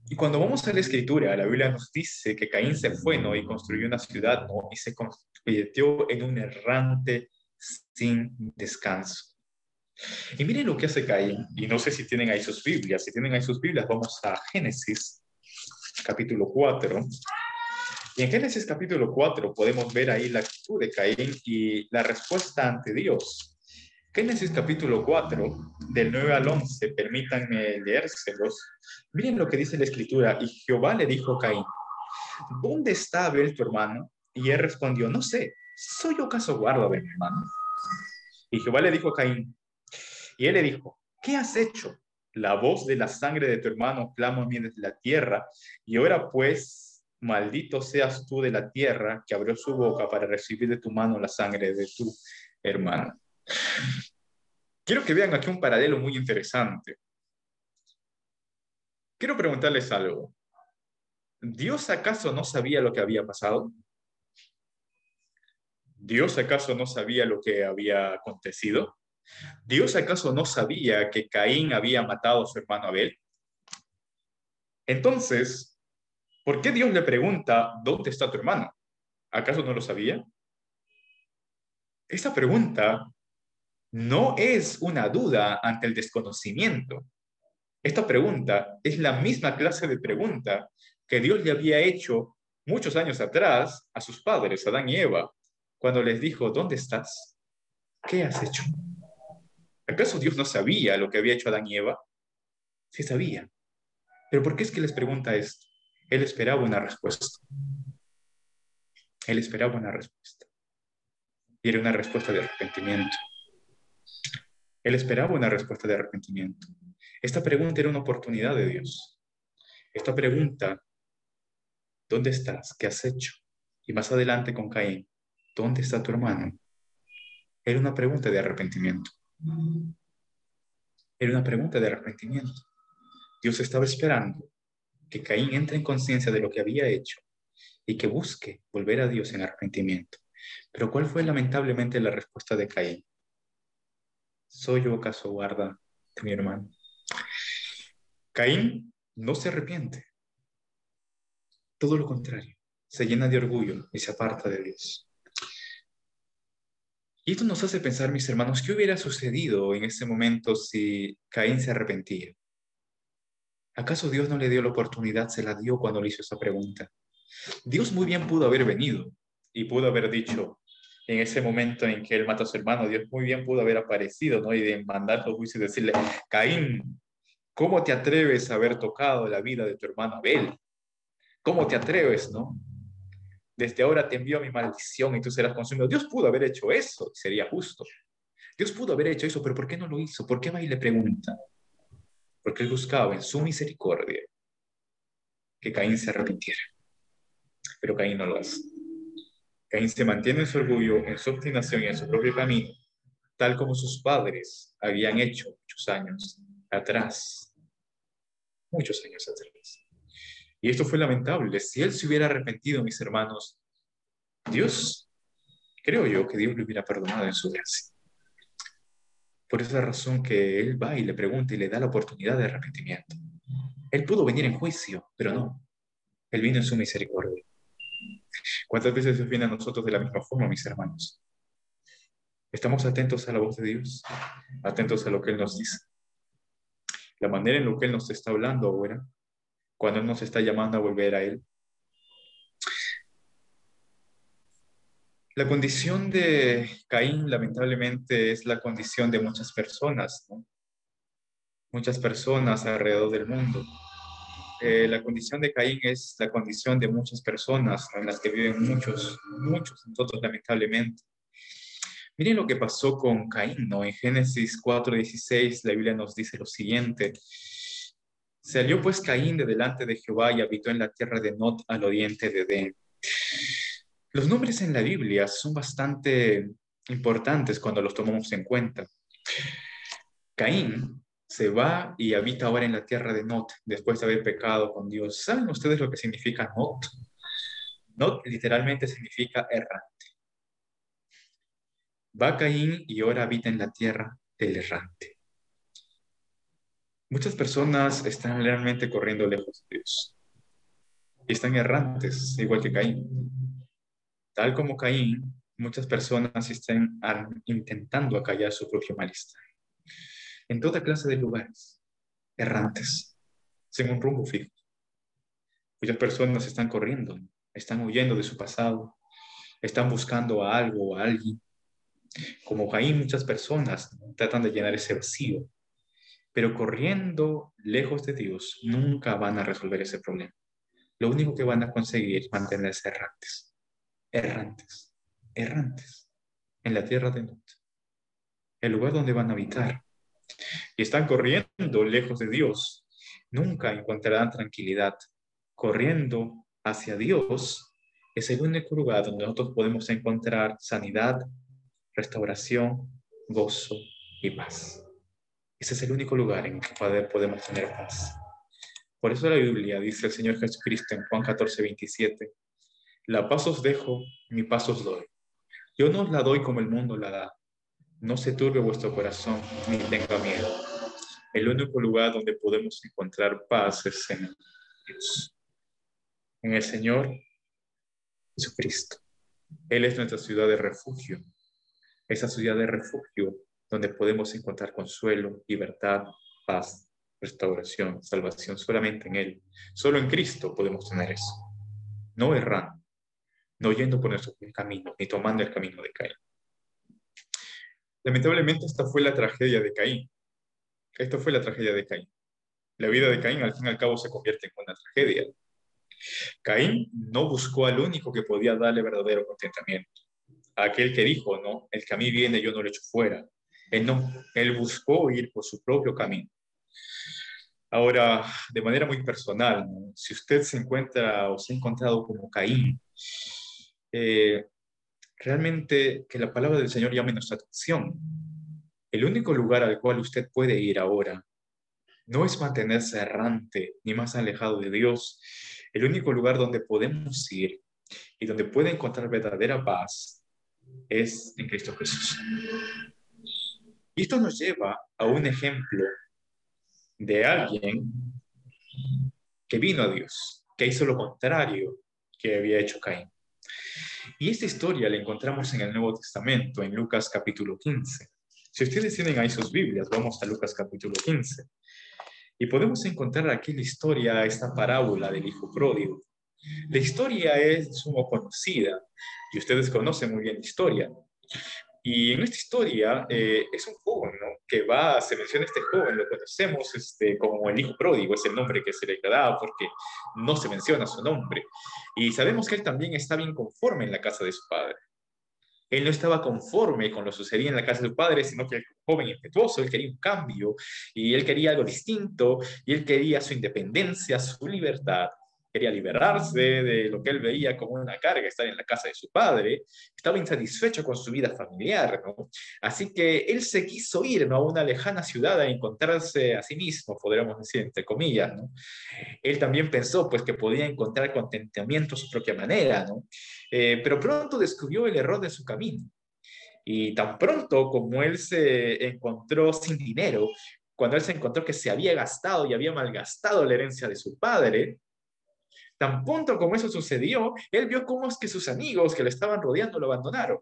S1: Y cuando vamos a la escritura, la Biblia nos dice que Caín se fue, ¿no? Y construyó una ciudad, ¿no? Y se convirtió en un errante sin descanso. Y miren lo que hace Caín, y no sé si tienen ahí sus Biblias. Si tienen ahí sus Biblias, vamos a Génesis, capítulo 4. Y en Génesis capítulo 4 podemos ver ahí la actitud de Caín y la respuesta ante Dios. Génesis capítulo 4, del 9 al 11, permítanme leérselos. Miren lo que dice la escritura. Y Jehová le dijo a Caín, ¿dónde está Abel tu hermano? Y él respondió, no sé, ¿soy yo acaso guarda de mi hermano? Y Jehová le dijo a Caín, y él le dijo, ¿qué has hecho? La voz de la sangre de tu hermano clama a mí desde la tierra, y ahora pues, maldito seas tú de la tierra, que abrió su boca para recibir de tu mano la sangre de tu hermano. Quiero que vean aquí un paralelo muy interesante. Quiero preguntarles algo. ¿Dios acaso no sabía lo que había pasado? ¿Dios acaso no sabía lo que había acontecido? ¿Dios acaso no sabía que Caín había matado a su hermano Abel? Entonces, ¿por qué Dios le pregunta, ¿dónde está tu hermano? ¿Acaso no lo sabía? Esa pregunta no es una duda ante el desconocimiento. Esta pregunta es la misma clase de pregunta que Dios le había hecho muchos años atrás a sus padres, Adán y Eva, cuando les dijo, ¿dónde estás? ¿Qué has hecho? ¿Acaso Dios no sabía lo que había hecho Adán y Eva? Sí sabía. ¿Pero por qué es que les pregunta esto? Él esperaba una respuesta. Él esperaba una respuesta. Y era una respuesta de arrepentimiento. Él esperaba una respuesta de arrepentimiento. Esta pregunta era una oportunidad de Dios. Esta pregunta, ¿dónde estás? ¿Qué has hecho? Y más adelante con Caín, ¿dónde está tu hermano? Era una pregunta de arrepentimiento. Era una pregunta de arrepentimiento. Dios estaba esperando que Caín entre en conciencia de lo que había hecho y que busque volver a Dios en arrepentimiento. Pero ¿cuál fue lamentablemente la respuesta de Caín? ¿Soy yo acaso guarda de mi hermano? Caín no se arrepiente, todo lo contrario, se llena de orgullo y se aparta de Dios. Y esto nos hace pensar, mis hermanos, ¿qué hubiera sucedido en ese momento si Caín se arrepentía? ¿Acaso Dios no le dio la oportunidad? Se la dio cuando le hizo esa pregunta. Dios muy bien pudo haber venido y pudo haber dicho, en ese momento en que él mata a su hermano, Dios muy bien pudo haber aparecido, ¿no? Y de mandarlo a juicio y decirle, Caín, ¿cómo te atreves a haber tocado la vida de tu hermano Abel? ¿Cómo te atreves, no? Desde ahora te envío mi maldición y tú serás consumido. Dios pudo haber hecho eso, sería justo. Dios pudo haber hecho eso, pero ¿por qué no lo hizo? ¿Por qué va y le pregunta? Porque él buscaba en su misericordia que Caín se arrepintiera. Pero Caín no lo hace. Caín se mantiene en su orgullo, en su obstinación y en su propio camino, tal como sus padres habían hecho muchos años atrás. Muchos años atrás. Y esto fue lamentable. Si él se hubiera arrepentido, mis hermanos, Dios, creo yo que Dios le hubiera perdonado en su gracia. Por esa razón que él va y le pregunta y le da la oportunidad de arrepentimiento. Él pudo venir en juicio, pero no. Él vino en su misericordia. ¿Cuántas veces Dios viene a nosotros de la misma forma, mis hermanos? Estamos atentos a la voz de Dios, atentos a lo que Él nos dice. La manera en la que Él nos está hablando ahora, cuando Él nos está llamando a volver a Él. La condición de Caín, lamentablemente, es la condición de muchas personas, ¿no? Muchas personas alrededor del mundo. La condición de Caín es la condición de muchas personas, ¿no? En las que viven muchos nosotros, lamentablemente. Miren lo que pasó con Caín, ¿no? En Génesis 4:16, la Biblia nos dice lo siguiente. Salió pues Caín de delante de Jehová y habitó en la tierra de Nod al oriente de Edén. Los nombres en la Biblia son bastante importantes cuando los tomamos en cuenta. Caín se va y habita ahora en la tierra de Nod después de haber pecado con Dios. ¿Saben ustedes lo que significa Nod? Nod literalmente significa errante. Va Caín y ahora habita en la tierra del errante. Muchas personas están realmente corriendo lejos de Dios y están errantes, igual que Caín. Tal como Caín, muchas personas están intentando acallar su propio malestar en toda clase de lugares, errantes, sin un rumbo fijo. Muchas personas están corriendo, están huyendo de su pasado, están buscando a algo o a alguien. Como Caín, muchas personas, ¿no?, tratan de llenar ese vacío, pero corriendo lejos de Dios nunca van a resolver ese problema. Lo único que van a conseguir es mantenerse errantes, errantes, errantes en la tierra de Nod, el lugar donde van a habitar. Y están corriendo lejos de Dios. Nunca encontrarán tranquilidad. Corriendo hacia Dios es el único lugar donde nosotros podemos encontrar sanidad, restauración, gozo y paz. Ese es el único lugar en que podemos tener paz. Por eso la Biblia dice el Señor Jesucristo en Juan 14:27, la paz os dejo, mi paz os doy. Yo no os la doy como el mundo la da. No se turbe vuestro corazón, ni tenga miedo. El único lugar donde podemos encontrar paz es en Dios, en el Señor Jesucristo. Él es nuestra ciudad de refugio, esa ciudad de refugio donde podemos encontrar consuelo, libertad, paz, restauración, salvación, solamente en Él. Solo en Cristo podemos tener eso. No errando, no yendo por nuestro camino, ni tomando el camino de Caín. Lamentablemente esta fue la tragedia de Caín. Esta fue la tragedia de Caín. La vida de Caín al fin y al cabo se convierte en una tragedia. Caín no buscó al único que podía darle verdadero contentamiento. Aquel que dijo, no, el que a mí viene yo no lo echo fuera. Él no, él buscó ir por su propio camino. Ahora, de manera muy personal, ¿no?, si usted se encuentra o se ha encontrado como Caín, eh, realmente que la palabra del Señor llame nuestra atención. El único lugar al cual usted puede ir ahora no es mantenerse errante ni más alejado de Dios. El único lugar donde podemos ir y donde puede encontrar verdadera paz es en Cristo Jesús. Y esto nos lleva a un ejemplo de alguien que vino a Dios, que hizo lo contrario que había hecho Caín. Y esta historia la encontramos en el Nuevo Testamento, en Lucas capítulo 15. Si ustedes tienen ahí sus Biblias, vamos a Lucas capítulo 15. Y podemos encontrar aquí la historia, esta parábola del hijo pródigo. La historia es sumo conocida y ustedes conocen muy bien la historia. Y en esta historia es un joven, ¿no?, que va, se menciona este joven, lo conocemos como el hijo pródigo, es el nombre que se le da porque no se menciona su nombre. Y sabemos que él también estaba inconforme en la casa de su padre. Él no estaba conforme con lo que sucedía en la casa de su padre, sino que el joven impetuoso, él quería un cambio y él quería algo distinto y él quería su independencia, su libertad. Quería liberarse de lo que él veía como una carga, estar en la casa de su padre. Estaba insatisfecho con su vida familiar, ¿no? Así que él se quiso ir, ¿no?, a una lejana ciudad a encontrarse a sí mismo, podríamos decir, entre comillas, ¿no? Él también pensó pues que podía encontrar contentamiento a su propia manera, ¿no? Pero pronto descubrió el error de su camino. Y tan pronto como él se encontró sin dinero, cuando él se encontró que se había gastado y había malgastado la herencia de su padre, tan pronto como eso sucedió, él vio cómo es que sus amigos que le estaban rodeando lo abandonaron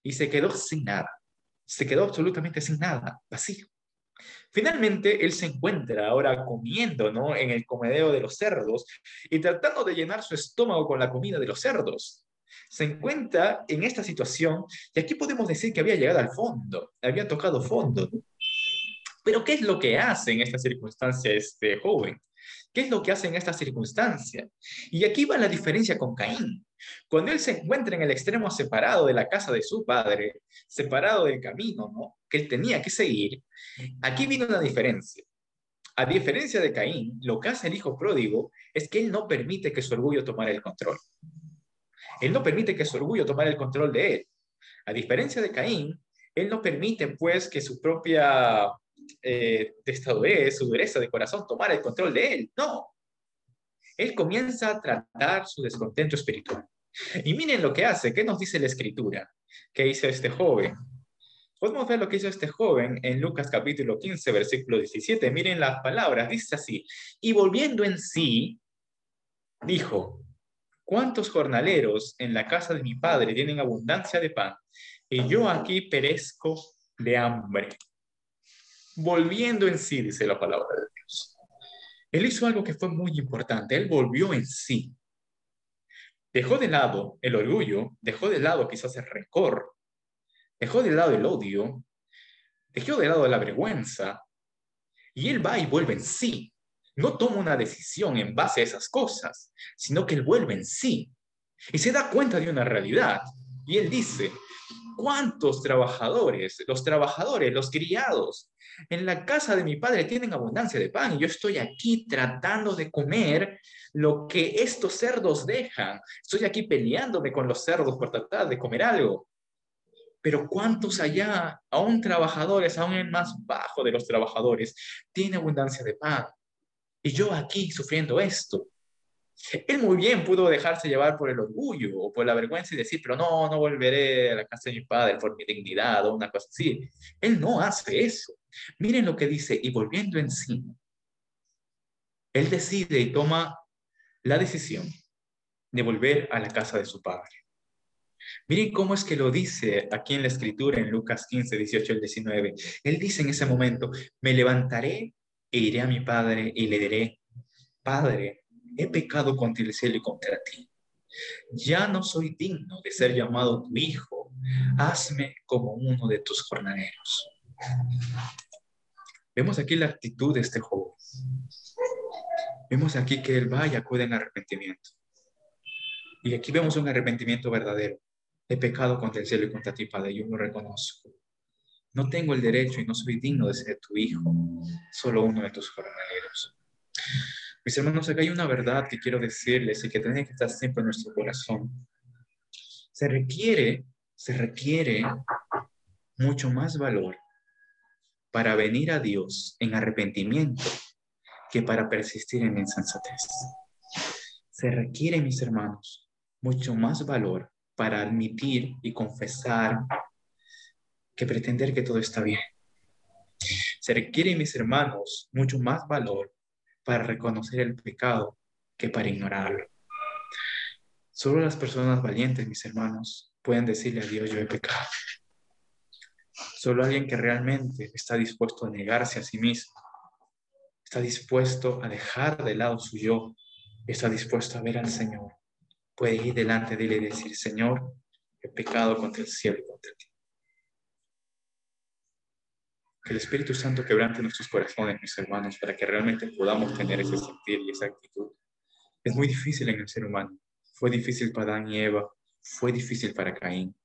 S1: y se quedó sin nada. Se quedó absolutamente sin nada, vacío. Finalmente, él se encuentra ahora comiendo, ¿no?, en el comedero de los cerdos y tratando de llenar su estómago con la comida de los cerdos. Se encuentra en esta situación y aquí podemos decir que había llegado al fondo, había tocado fondo, ¿no? Pero ¿qué es lo que hace en esta circunstancia este joven? ¿Qué es lo que hace en esta circunstancia? Y aquí va la diferencia con Caín. Cuando él se encuentra en el extremo separado de la casa de su padre, separado del camino, ¿no?, que él tenía que seguir, aquí viene una diferencia. A diferencia de Caín, lo que hace el hijo pródigo es que él no permite que su orgullo tomara el control. Él no permite que su orgullo tomara el control de él. A diferencia de Caín, él no permite, pues, que su propia testadurez, su dureza de corazón, tomara el control de él. No. Él comienza a tratar su descontento espiritual. Y miren lo que hace. ¿Qué nos dice la Escritura? ¿Qué hizo este joven? Podemos ver lo que hizo este joven en Lucas capítulo 15, versículo 17. Miren las palabras. Dice así: y volviendo en sí, dijo: ¿cuántos jornaleros en la casa de mi padre tienen abundancia de pan, y yo aquí perezco de hambre? Volviendo en sí, dice la palabra de Dios. Él hizo algo que fue muy importante. Él volvió en sí. Dejó de lado el orgullo, dejó de lado quizás el rencor, dejó de lado el odio, dejó de lado la vergüenza, y él va y vuelve en sí. No toma una decisión en base a esas cosas, sino que él vuelve en sí. Y se da cuenta de una realidad. Y él dice: ¿cuántos trabajadores, los criados, en la casa de mi padre tienen abundancia de pan y yo estoy aquí tratando de comer lo que estos cerdos dejan? Estoy aquí peleándome con los cerdos por tratar de comer algo. Pero ¿cuántos allá, aún trabajadores, aún el más bajo de los trabajadores, tiene abundancia de pan? Y yo aquí sufriendo esto. Él muy bien pudo dejarse llevar por el orgullo o por la vergüenza y decir: pero no, no volveré a la casa de mi padre por mi dignidad o una cosa así. Él no hace eso. Miren lo que dice: y volviendo en sí, él decide y toma la decisión de volver a la casa de su padre. Miren cómo es que lo dice aquí en la escritura, en Lucas 15, 18 al 19. Él dice en ese momento: me levantaré e iré a mi padre y le diré: Padre, he pecado contra el cielo y contra ti. Ya no soy digno de ser llamado tu hijo. Hazme como uno de tus jornaleros. Vemos aquí la actitud de este joven. Vemos aquí que él va y acude en arrepentimiento. Y aquí vemos un arrepentimiento verdadero. He pecado contra el cielo y contra ti, Padre, yo lo reconozco. No tengo el derecho y no soy digno de ser tu hijo, solo uno de tus jornaleros. Mis hermanos, acá hay una verdad que quiero decirles y que tiene que estar siempre en nuestro corazón. Se requiere mucho más valor para venir a Dios en arrepentimiento que para persistir en insensatez. Se requiere, mis hermanos, mucho más valor para admitir y confesar que pretender que todo está bien. Se requiere, mis hermanos, mucho más valor para reconocer el pecado que para ignorarlo. Solo las personas valientes, mis hermanos, pueden decirle a Dios: yo he pecado. Solo alguien que realmente está dispuesto a negarse a sí mismo, está dispuesto a dejar de lado su yo, está dispuesto a ver al Señor, puede ir delante de él y decir: Señor, he pecado contra el cielo y contra ti. Que el Espíritu Santo quebrante nuestros corazones, mis hermanos, para que realmente podamos tener ese sentir y esa actitud. Es muy difícil en el ser humano. Fue difícil para Adán y Eva, fue difícil para Caín.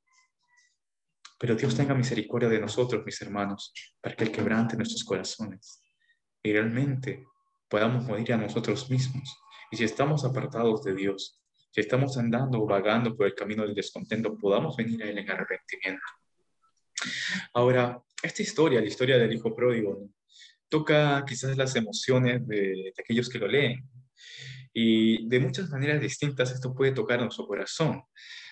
S1: Pero Dios tenga misericordia de nosotros, mis hermanos, para que Él quebrante nuestros corazones y realmente podamos morir a nosotros mismos. Y si estamos apartados de Dios, si estamos andando o vagando por el camino del descontento, podamos venir a Él en arrepentimiento. Ahora, esta historia, la historia del hijo pródigo, ¿no?, toca quizás las emociones de aquellos que lo leen. Y de muchas maneras distintas esto puede tocar nuestro corazón.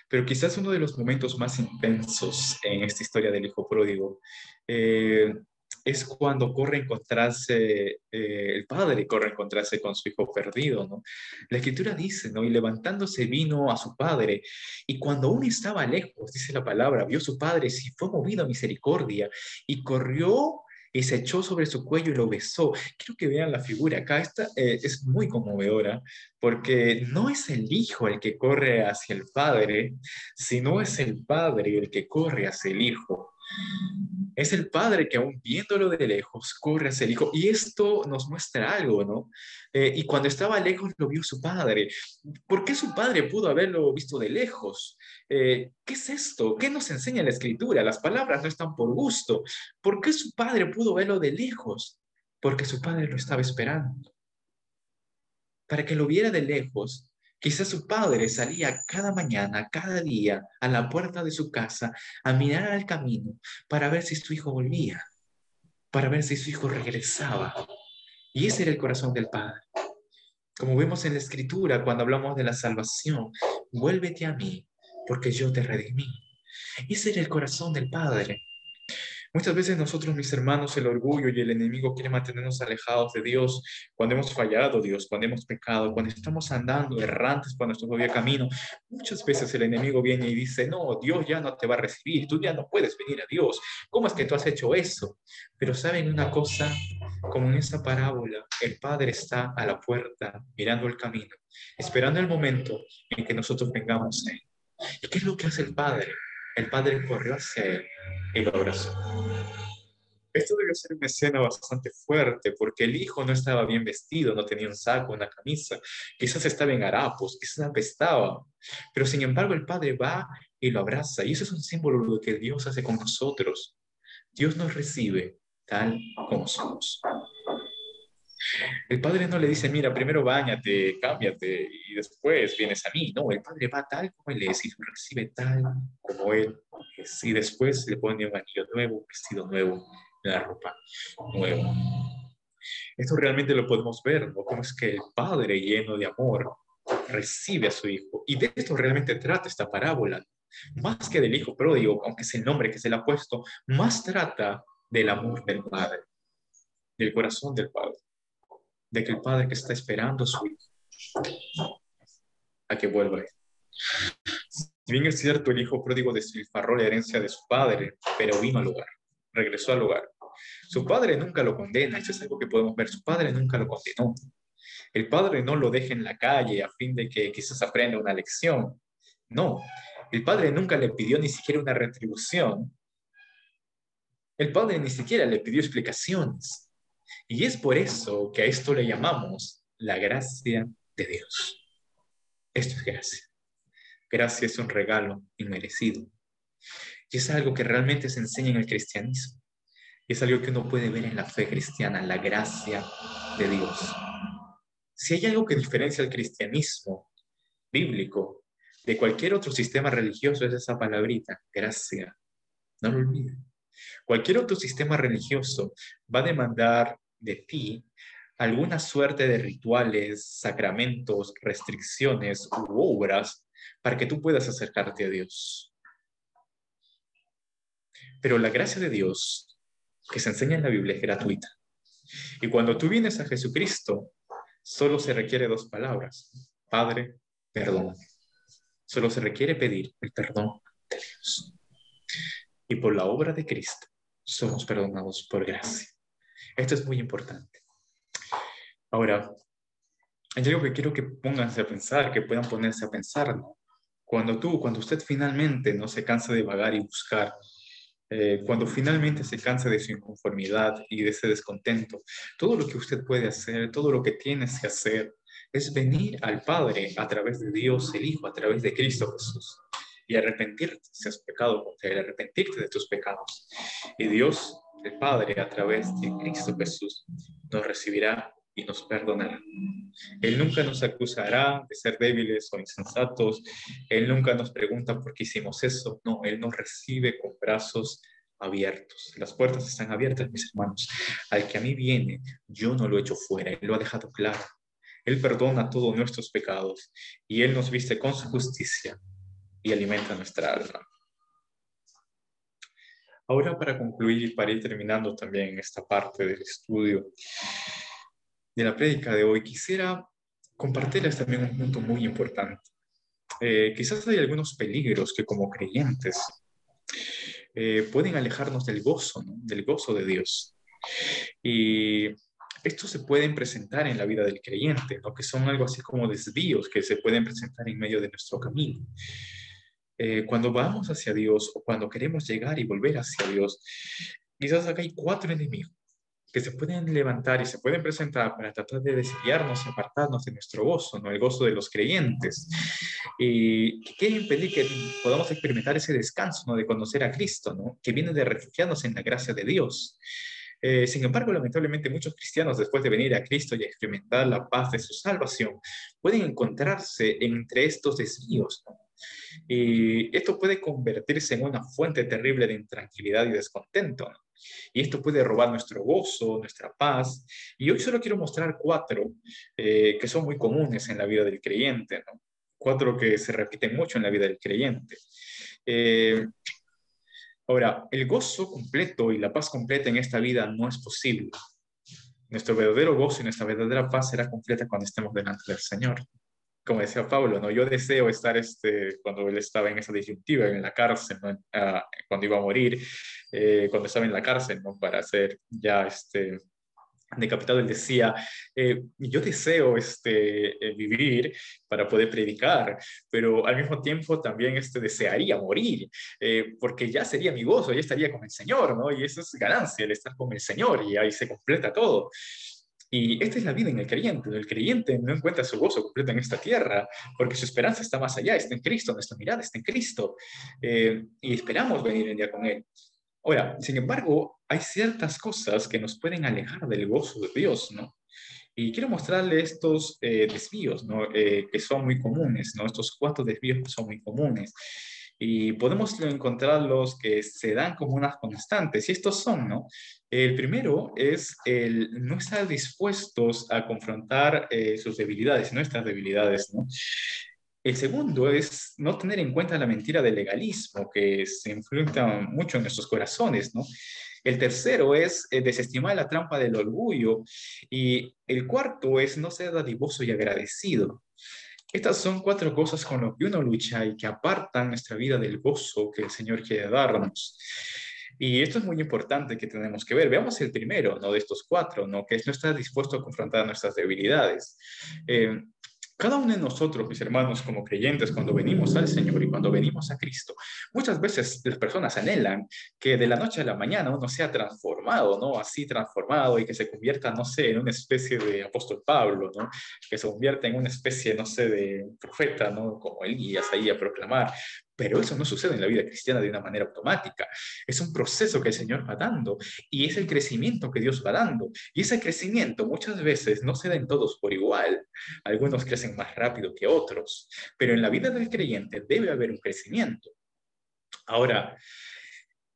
S1: Pero quizás uno de los momentos más intensos en esta historia del hijo pródigo es cuando corre a encontrarse, el padre corre a encontrarse con su hijo perdido, ¿no? La escritura dice, ¿no? Y levantándose vino a su padre, y cuando aún estaba lejos, dice la palabra, vio a su padre, y fue movido a misericordia, y corrió y se echó sobre su cuello y lo besó. Quiero que vean la figura acá. Esta es muy conmovedora porque no es el hijo el que corre hacia el padre, sino es el padre el que corre hacia el hijo. Es el padre que aún viéndolo de lejos corre hacia el hijo. Y esto nos muestra algo, ¿no? Y cuando estaba lejos lo vio su padre. ¿Por qué su padre pudo haberlo visto de lejos? ¿Qué es esto? ¿Qué nos enseña la escritura? Las palabras no están por gusto. ¿Por qué su padre pudo verlo de lejos? Porque su padre lo estaba esperando. Para que lo viera de lejos, quizás su padre salía cada mañana, cada día, a la puerta de su casa a mirar al camino para ver si su hijo volvía, para ver si su hijo regresaba. Y ese era el corazón del padre. Como vemos en la escritura, cuando hablamos de la salvación, vuélvete a mí, porque yo te redimí. Ese era el corazón del padre. Muchas veces nosotros, mis hermanos, el orgullo y el enemigo quieren mantenernos alejados de Dios cuando hemos fallado, Dios, cuando hemos pecado, cuando estamos andando errantes por nuestro propio camino. Muchas veces el enemigo viene y dice, no, Dios ya no te va a recibir, tú ya no puedes venir a Dios. ¿Cómo es que tú has hecho eso? Pero ¿saben una cosa? Como en esa parábola, el Padre está a la puerta mirando el camino, esperando el momento en que nosotros vengamos a Él. ¿Y qué es lo que hace el Padre? El Padre corrió hacia Él y lo abrazó. Esto debió ser una escena bastante fuerte porque el hijo no estaba bien vestido, no tenía un saco, una camisa, quizás estaba en harapos, quizás apestaba, pero sin embargo el padre va y lo abraza y eso es un símbolo de lo que Dios hace con nosotros. Dios nos recibe tal como somos. El padre no le dice, mira, primero báñate, cámbiate y después vienes a mí. No, el padre va tal como él es y lo recibe tal como él es. Y después le pone un anillo nuevo, un vestido nuevo, una ropa nueva. Esto realmente lo podemos ver, ¿no? Cómo es que el padre lleno de amor recibe a su hijo. Y de esto realmente trata esta parábola. Más que del hijo pródigo, aunque es el nombre que se le ha puesto, más trata del amor del padre, del corazón del padre, de que el padre que está esperando a su hijo a que vuelva. Si bien es cierto, el hijo pródigo despilfarró la herencia de su padre, pero vino al hogar, regresó al hogar. Su padre nunca lo condena, eso es algo que podemos ver, su padre nunca lo condenó. El padre no lo deja en la calle a fin de que quizás aprenda una lección. No, el padre nunca le pidió ni siquiera una retribución. El padre ni siquiera le pidió explicaciones. Y es por eso que a esto le llamamos la gracia de Dios. Esto es gracia. Gracia es un regalo inmerecido. Y es algo que realmente se enseña en el cristianismo. Y es algo que uno puede ver en la fe cristiana, la gracia de Dios. Si hay algo que diferencia el cristianismo bíblico de cualquier otro sistema religioso, es esa palabrita, gracia. No lo olviden. Cualquier otro sistema religioso va a demandar de ti alguna suerte de rituales, sacramentos, restricciones u obras para que tú puedas acercarte a Dios. Pero la gracia de Dios que se enseña en la Biblia es gratuita. Y cuando tú vienes a Jesucristo, solo se requiere dos palabras. Padre, perdón. Solo se requiere pedir el perdón de Dios. Y por la obra de Cristo somos perdonados por gracia. Esto es muy importante. Ahora, hay algo que quiero que pónganse a pensar, que puedan ponerse a pensar, ¿no? Cuando usted finalmente no se cansa de vagar y buscar, cuando finalmente se cansa de su inconformidad y de ese descontento, todo lo que usted puede hacer, todo lo que tienes que hacer, es venir al Padre a través de Dios, el Hijo, a través de Cristo Jesús, y arrepentirte si has pecado contra Él, arrepentirte de tus pecados. Y Dios, el Padre, a través de Cristo Jesús, nos recibirá y nos perdonará. Él nunca nos acusará de ser débiles o insensatos. Él nunca nos pregunta por qué hicimos eso. No, Él nos recibe con brazos abiertos. Las puertas están abiertas, mis hermanos. Al que a mí viene, yo no lo echo fuera. Él lo ha dejado claro. Él perdona todos nuestros pecados y Él nos viste con su justicia y alimenta nuestra alma. Ahora, para concluir y para ir terminando también esta parte del estudio de la prédica de hoy, quisiera compartirles también un punto muy importante. Quizás hay algunos peligros que como creyentes pueden alejarnos del gozo, ¿no? Del gozo de Dios. Y estos se pueden presentar en la vida del creyente, ¿no? Que son algo así como desvíos que se pueden presentar en medio de nuestro camino. Cuando vamos hacia Dios o cuando queremos llegar y volver hacia Dios, quizás acá hay cuatro enemigos que se pueden levantar y se pueden presentar para tratar de desviarnos y apartarnos de nuestro gozo, ¿no? El gozo de los creyentes. Y que quiere impedir que podamos experimentar ese descanso, ¿no? De conocer a Cristo, ¿no? Que viene de refugiarnos en la gracia de Dios. Sin embargo, lamentablemente muchos cristianos, después de venir a Cristo y experimentar la paz de su salvación, pueden encontrarse entre estos desvíos, ¿no? Y esto puede convertirse en una fuente terrible de intranquilidad y descontento, ¿no? Y esto puede robar nuestro gozo, nuestra paz. Y hoy solo quiero mostrar cuatro que son muy comunes en la vida del creyente, ¿no? Cuatro que se repiten mucho en la vida del creyente. Eh, Ahora, el gozo completo y la paz completa en esta vida no es posible. Nuestro verdadero gozo y nuestra verdadera paz será completa cuando estemos delante del Señor. Como decía Pablo, ¿no? Yo deseo estar cuando él estaba en esa disyuntiva, en la cárcel, ¿no? Cuando iba a morir, cuando estaba en la cárcel, ¿no? Para ser ya decapitado, él decía, yo deseo vivir para poder predicar, pero al mismo tiempo también desearía morir, porque ya sería mi gozo, ya estaría con el Señor, ¿no? Y eso es ganancia, el estar con el Señor, y ahí se completa todo. Y esta es la vida en el creyente. El creyente no encuentra su gozo completo en esta tierra, porque su esperanza está más allá, está en Cristo, nuestra mirada está en Cristo, y esperamos venir el día con Él. Ahora, sin embargo, hay ciertas cosas que nos pueden alejar del gozo de Dios, ¿no? Y quiero mostrarle estos desvíos, ¿no? Que son muy comunes, ¿no? Estos cuatro desvíos que son muy comunes. Y podemos encontrarlos que se dan como unas constantes. Y estos son, ¿no? El primero es el no estar dispuestos a confrontar sus debilidades, nuestras debilidades, ¿no? El segundo es no tener en cuenta la mentira del legalismo que se influencia mucho en nuestros corazones, ¿no? El tercero es desestimar la trampa del orgullo. Y el cuarto es no ser dadivoso y agradecido. Estas son cuatro cosas con las que uno lucha y que apartan nuestra vida del gozo que el Señor quiere darnos. Y esto es muy importante que tenemos que ver. Veamos el primero, ¿no? De estos cuatro, ¿no? Que es no estar dispuesto a confrontar nuestras debilidades. Eh, cada uno de nosotros, mis hermanos, como creyentes, cuando venimos al Señor y cuando venimos a Cristo, muchas veces las personas anhelan que de la noche a la mañana uno sea transformado, ¿no? Así transformado y que se convierta, no sé, en una especie de apóstol Pablo, ¿no? Que se convierta en una especie, no sé, de profeta, ¿no? Como Elías ahí a proclamar. Pero eso no sucede en la vida cristiana de una manera automática. Es un proceso que el Señor va dando y es el crecimiento que Dios va dando. Y ese crecimiento muchas veces no se da en todos por igual. Algunos crecen más rápido que otros, pero en la vida del creyente debe haber un crecimiento. Ahora,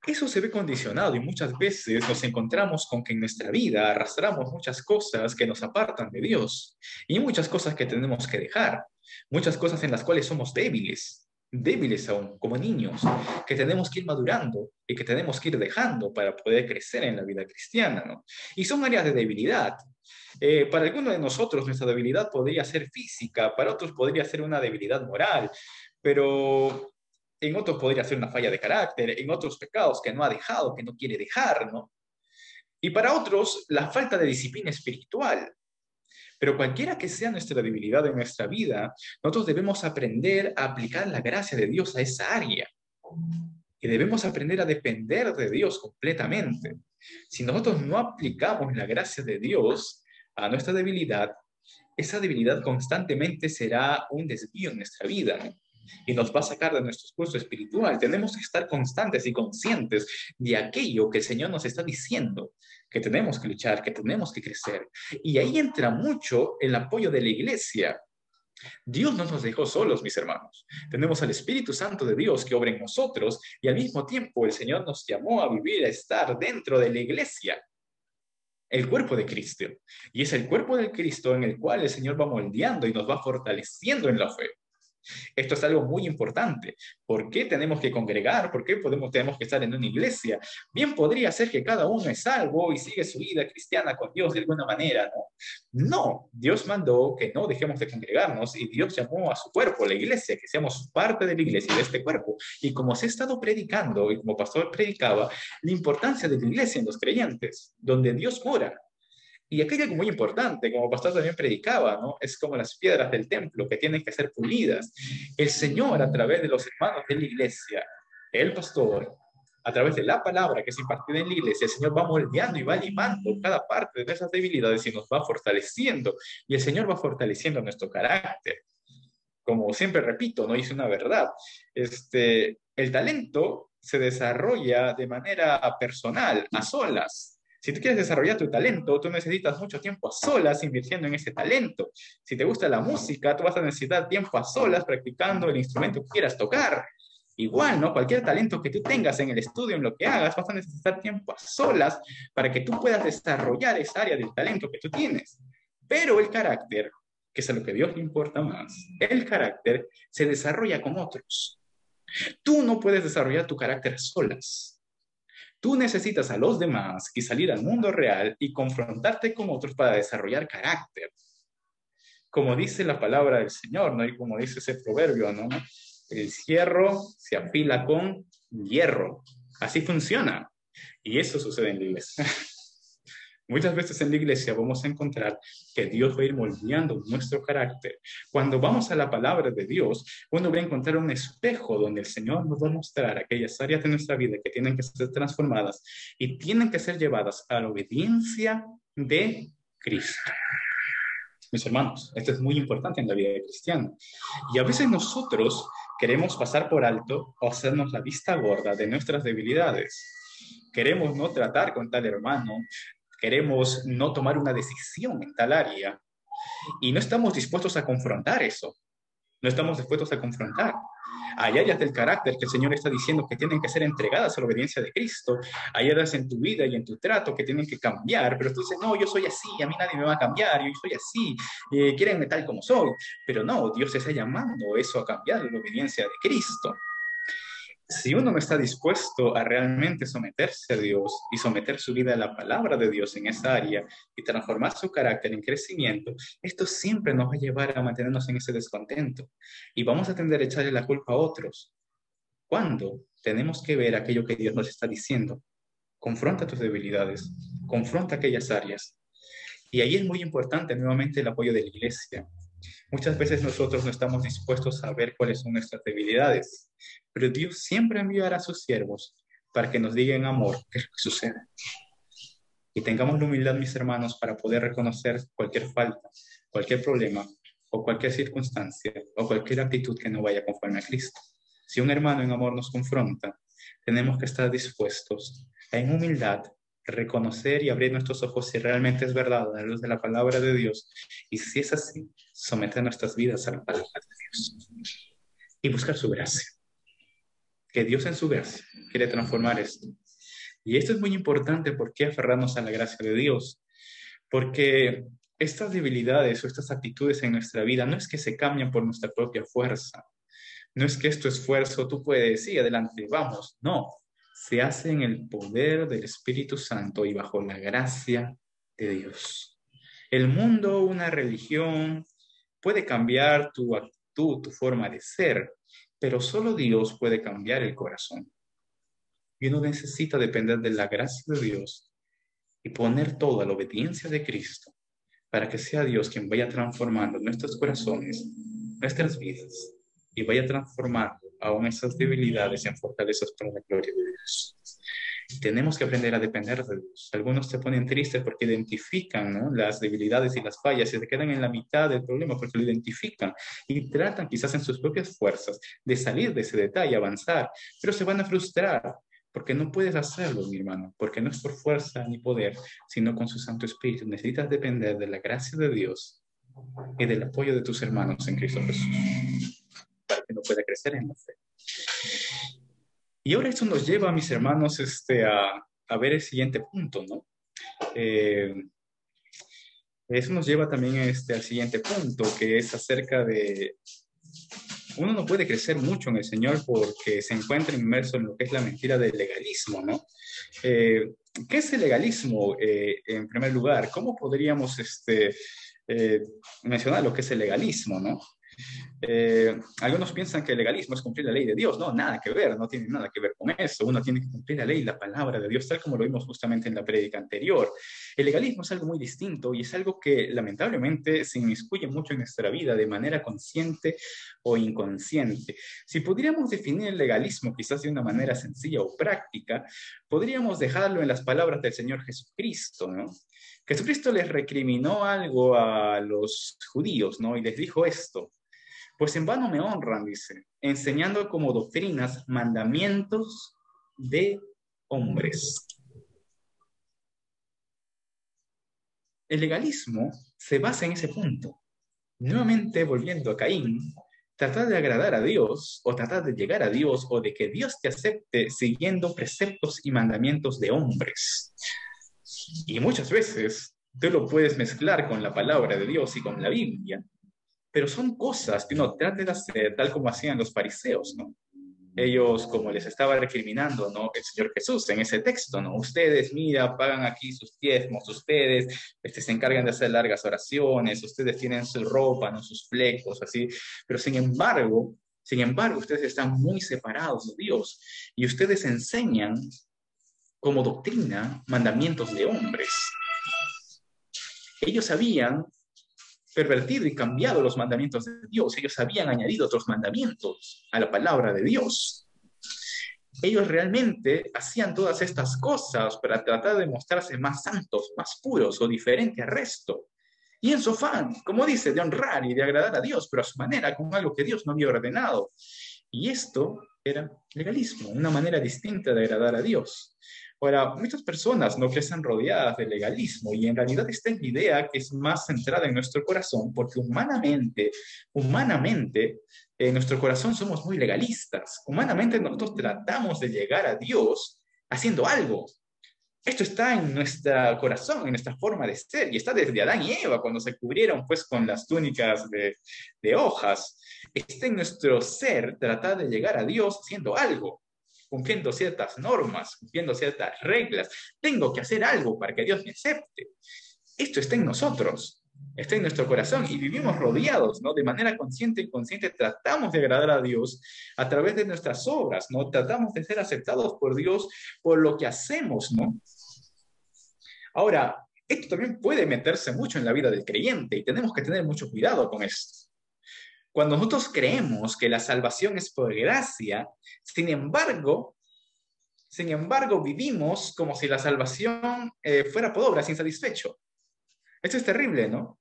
S1: eso se ve condicionado y muchas veces nos encontramos con que en nuestra vida arrastramos muchas cosas que nos apartan de Dios y muchas cosas que tenemos que dejar, muchas cosas en las cuales somos débiles, débiles aún como niños, que tenemos que ir madurando y que tenemos que ir dejando para poder crecer en la vida cristiana, ¿no? Y son áreas de debilidad. Para algunos de nosotros nuestra debilidad podría ser física, para otros podría ser una debilidad moral, pero en otros podría ser una falla de carácter, en otros pecados que no ha dejado, que no quiere dejar, ¿no? Y para otros, la falta de disciplina espiritual. Pero cualquiera que sea nuestra debilidad en nuestra vida, nosotros debemos aprender a aplicar la gracia de Dios a esa área. Y debemos aprender a depender de Dios completamente. Si nosotros no aplicamos la gracia de Dios a nuestra debilidad, esa debilidad constantemente será un desvío en nuestra vida, ¿no? Y nos va a sacar de nuestro esfuerzo espiritual. Tenemos que estar constantes y conscientes de aquello que el Señor nos está diciendo, que tenemos que luchar, que tenemos que crecer. Y ahí entra mucho el apoyo de la iglesia. Dios no nos dejó solos, mis hermanos. Tenemos al Espíritu Santo de Dios que obra en nosotros y al mismo tiempo el Señor nos llamó a vivir, a estar dentro de la iglesia, el cuerpo de Cristo. Y es el cuerpo del Cristo en el cual el Señor va moldeando y nos va fortaleciendo en la fe. Esto es algo muy importante. ¿Por qué tenemos que congregar? ¿Por qué tenemos que estar en una iglesia? Bien podría ser que cada uno es salvo y sigue su vida cristiana con Dios de alguna manera, ¿no? No, Dios mandó que no dejemos de congregarnos y Dios llamó a su cuerpo, la iglesia, que seamos parte de la iglesia y de este cuerpo. Y como se ha estado predicando y como pastor predicaba, la importancia de la iglesia en los creyentes, donde Dios mora. Y aquí hay algo muy importante, como pastor también predicaba, ¿no? Es como las piedras del templo que tienen que ser pulidas. El Señor, a través de los hermanos de la iglesia, el pastor, a través de la palabra que es impartida en la iglesia, el Señor va moldeando y va limando cada parte de esas debilidades y nos va fortaleciendo. Y el Señor va fortaleciendo nuestro carácter. Como siempre repito, no hice una verdad. El talento se desarrolla de manera personal, a solas. Si tú quieres desarrollar tu talento, tú necesitas mucho tiempo a solas invirtiendo en ese talento. Si te gusta la música, tú vas a necesitar tiempo a solas practicando el instrumento que quieras tocar. Igual, ¿no? Cualquier talento que tú tengas en el estudio, en lo que hagas, vas a necesitar tiempo a solas para que tú puedas desarrollar esa área del talento que tú tienes. Pero el carácter, que es a lo que a Dios le importa más, el carácter se desarrolla con otros. Tú no puedes desarrollar tu carácter a solas. Tú necesitas a los demás y salir al mundo real y confrontarte con otros para desarrollar carácter. Como dice la palabra del Señor, ¿no? Y como dice ese proverbio, ¿no? El hierro se afila con hierro. Así funciona. Y eso sucede en la iglesia. Muchas veces en la iglesia vamos a encontrar que Dios va a ir moldeando nuestro carácter. Cuando vamos a la palabra de Dios, uno va a encontrar un espejo donde el Señor nos va a mostrar aquellas áreas de nuestra vida que tienen que ser transformadas y tienen que ser llevadas a la obediencia de Cristo. Mis hermanos, esto es muy importante en la vida de cristiano. Y a veces nosotros queremos pasar por alto o hacernos la vista gorda de nuestras debilidades. Queremos no tratar con tal hermano, queremos no tomar una decisión en tal área y no estamos dispuestos a confrontar eso. No estamos dispuestos a confrontar. Hay áreas del carácter que el Señor está diciendo que tienen que ser entregadas a la obediencia de Cristo. Hay áreas en tu vida y en tu trato que tienen que cambiar, pero tú dices, no, yo soy así, a mí nadie me va a cambiar, yo soy así, quierenme tal como soy. Pero no, Dios está llamando eso a cambiar la obediencia de Cristo. Si uno no está dispuesto a realmente someterse a Dios y someter su vida a la palabra de Dios en esa área y transformar su carácter en crecimiento, esto siempre nos va a llevar a mantenernos en ese descontento y vamos a tender a echarle la culpa a otros. ¿Cuándo? Tenemos que ver aquello que Dios nos está diciendo. Confronta tus debilidades, confronta aquellas áreas. Y ahí es muy importante nuevamente el apoyo de la iglesia. Muchas veces nosotros no estamos dispuestos a ver cuáles son nuestras debilidades, pero Dios siempre enviará a sus siervos para que nos digan en amor qué es lo que sucede. Y tengamos la humildad, mis hermanos, para poder reconocer cualquier falta, cualquier problema o cualquier circunstancia o cualquier actitud que no vaya conforme a Cristo. Si un hermano en amor nos confronta, tenemos que estar dispuestos a, en humildad, reconocer y abrir nuestros ojos si realmente es verdad a la luz de la palabra de Dios. Y si es así, someter nuestras vidas a la palabra de Dios y buscar su gracia. Que Dios en su gracia quiere transformar esto. Y esto es muy importante. ¿Por qué aferrarnos a la gracia de Dios? Porque estas debilidades o estas actitudes en nuestra vida no es que se cambien por nuestra propia fuerza. No es que es tu esfuerzo, tú puedes, sí, adelante, vamos. No, se hace en el poder del Espíritu Santo y bajo la gracia de Dios. El mundo, una religión, puede cambiar tu actitud, tu forma de ser, pero solo Dios puede cambiar el corazón. Y uno necesita depender de la gracia de Dios y poner todo a la obediencia de Cristo para que sea Dios quien vaya transformando nuestros corazones, nuestras vidas y vaya transformando aún esas debilidades en fortalezas para la gloria de Dios. Tenemos que aprender a depender de Dios. Algunos se ponen tristes porque identifican, ¿no?, las debilidades y las fallas y se quedan en la mitad del problema porque lo identifican y tratan quizás en sus propias fuerzas de salir de ese detalle, avanzar, pero se van a frustrar porque no puedes hacerlo, mi hermano, porque no es por fuerza ni poder, sino con su Santo Espíritu. Necesitas depender de la gracia de Dios y del apoyo de tus hermanos en Cristo Jesús para que no pueda crecer en la fe. Y ahora esto nos lleva, mis hermanos, a ver el siguiente punto, ¿no? Eso nos lleva también al siguiente punto, que es acerca de uno no puede crecer mucho en el Señor porque se encuentra inmerso en lo que es la mentira del legalismo, ¿no? Eh, ¿Qué es el legalismo, en primer lugar? ¿Cómo podríamos eh, mencionar lo que es el legalismo, ¿no? Algunos piensan que el legalismo es cumplir la ley de Dios. No, nada que ver, no tiene nada que ver con eso. Uno tiene que cumplir la ley, la palabra de Dios, tal como lo vimos justamente en la prédica anterior. El legalismo es algo muy distinto y es algo que lamentablemente se inmiscuye mucho en nuestra vida de manera consciente o inconsciente. Si pudiéramos definir el legalismo quizás de una manera sencilla o práctica, podríamos dejarlo en las palabras del Señor Jesucristo, ¿no? Jesucristo les recriminó algo a los judíos, ¿no? Y les dijo esto: pues en vano me honran, dice, enseñando como doctrinas mandamientos de hombres. El legalismo se basa en ese punto. Nuevamente volviendo a Caín, tratar de agradar a Dios o tratar de llegar a Dios o de que Dios te acepte siguiendo preceptos y mandamientos de hombres. Y muchas veces tú lo puedes mezclar con la palabra de Dios y con la Biblia, pero son cosas que uno trata de hacer tal como hacían los fariseos, ¿no? Ellos, como les estaba recriminando, ¿no? El Señor Jesús en ese texto, ¿no? Ustedes, mira, pagan aquí sus diezmos, ustedes se encargan de hacer largas oraciones, ustedes tienen su ropa, ¿no? Sus flecos, así, pero sin embargo, ustedes están muy separados de Dios y ustedes enseñan como doctrina mandamientos de hombres. Ellos habían pervertido y cambiado los mandamientos de Dios. Ellos habían añadido otros mandamientos a la palabra de Dios. Ellos realmente hacían todas estas cosas para tratar de mostrarse más santos, más puros o diferentes al resto. Y en su afán, como dice, de honrar y de agradar a Dios, pero a su manera, con algo que Dios no había ordenado. Y esto era legalismo, una manera distinta de agradar a Dios. Ahora, muchas personas no crecen rodeadas de legalismo y en realidad esta es la idea que es más centrada en nuestro corazón porque humanamente, en nuestro corazón somos muy legalistas. Humanamente nosotros tratamos de llegar a Dios haciendo algo. Esto está en nuestro corazón, en nuestra forma de ser, y está desde Adán y Eva, cuando se cubrieron pues con las túnicas de hojas. Está en nuestro ser tratar de llegar a Dios haciendo algo, cumpliendo ciertas normas, cumpliendo ciertas reglas. Tengo que hacer algo para que Dios me acepte. Esto está en nosotros, está en nuestro corazón y vivimos rodeados, ¿no? De manera consciente e inconsciente tratamos de agradar a Dios a través de nuestras obras, ¿no? Tratamos de ser aceptados por Dios por lo que hacemos, ¿no? Ahora, esto también puede meterse mucho en la vida del creyente y tenemos que tener mucho cuidado con esto. Cuando nosotros creemos que la salvación es por gracia, sin embargo, vivimos como si la salvación fuera por obras, insatisfecho. Esto es terrible, ¿no?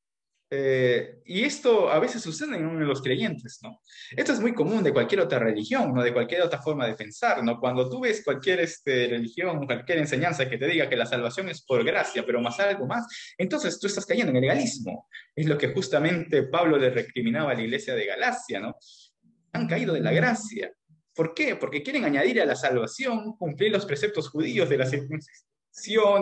S1: Y esto a veces sucede en los creyentes, ¿no? Esto es muy común de cualquier otra religión, ¿no? De cualquier otra forma de pensar, ¿no? Cuando tú ves cualquier religión, cualquier enseñanza que te diga que la salvación es por gracia, pero más algo más, entonces tú estás cayendo en el legalismo. Es lo que justamente Pablo le recriminaba a la iglesia de Galacia, ¿no? Han caído de la gracia. ¿Por qué? Porque quieren añadir a la salvación cumplir los preceptos judíos de la circuncisión,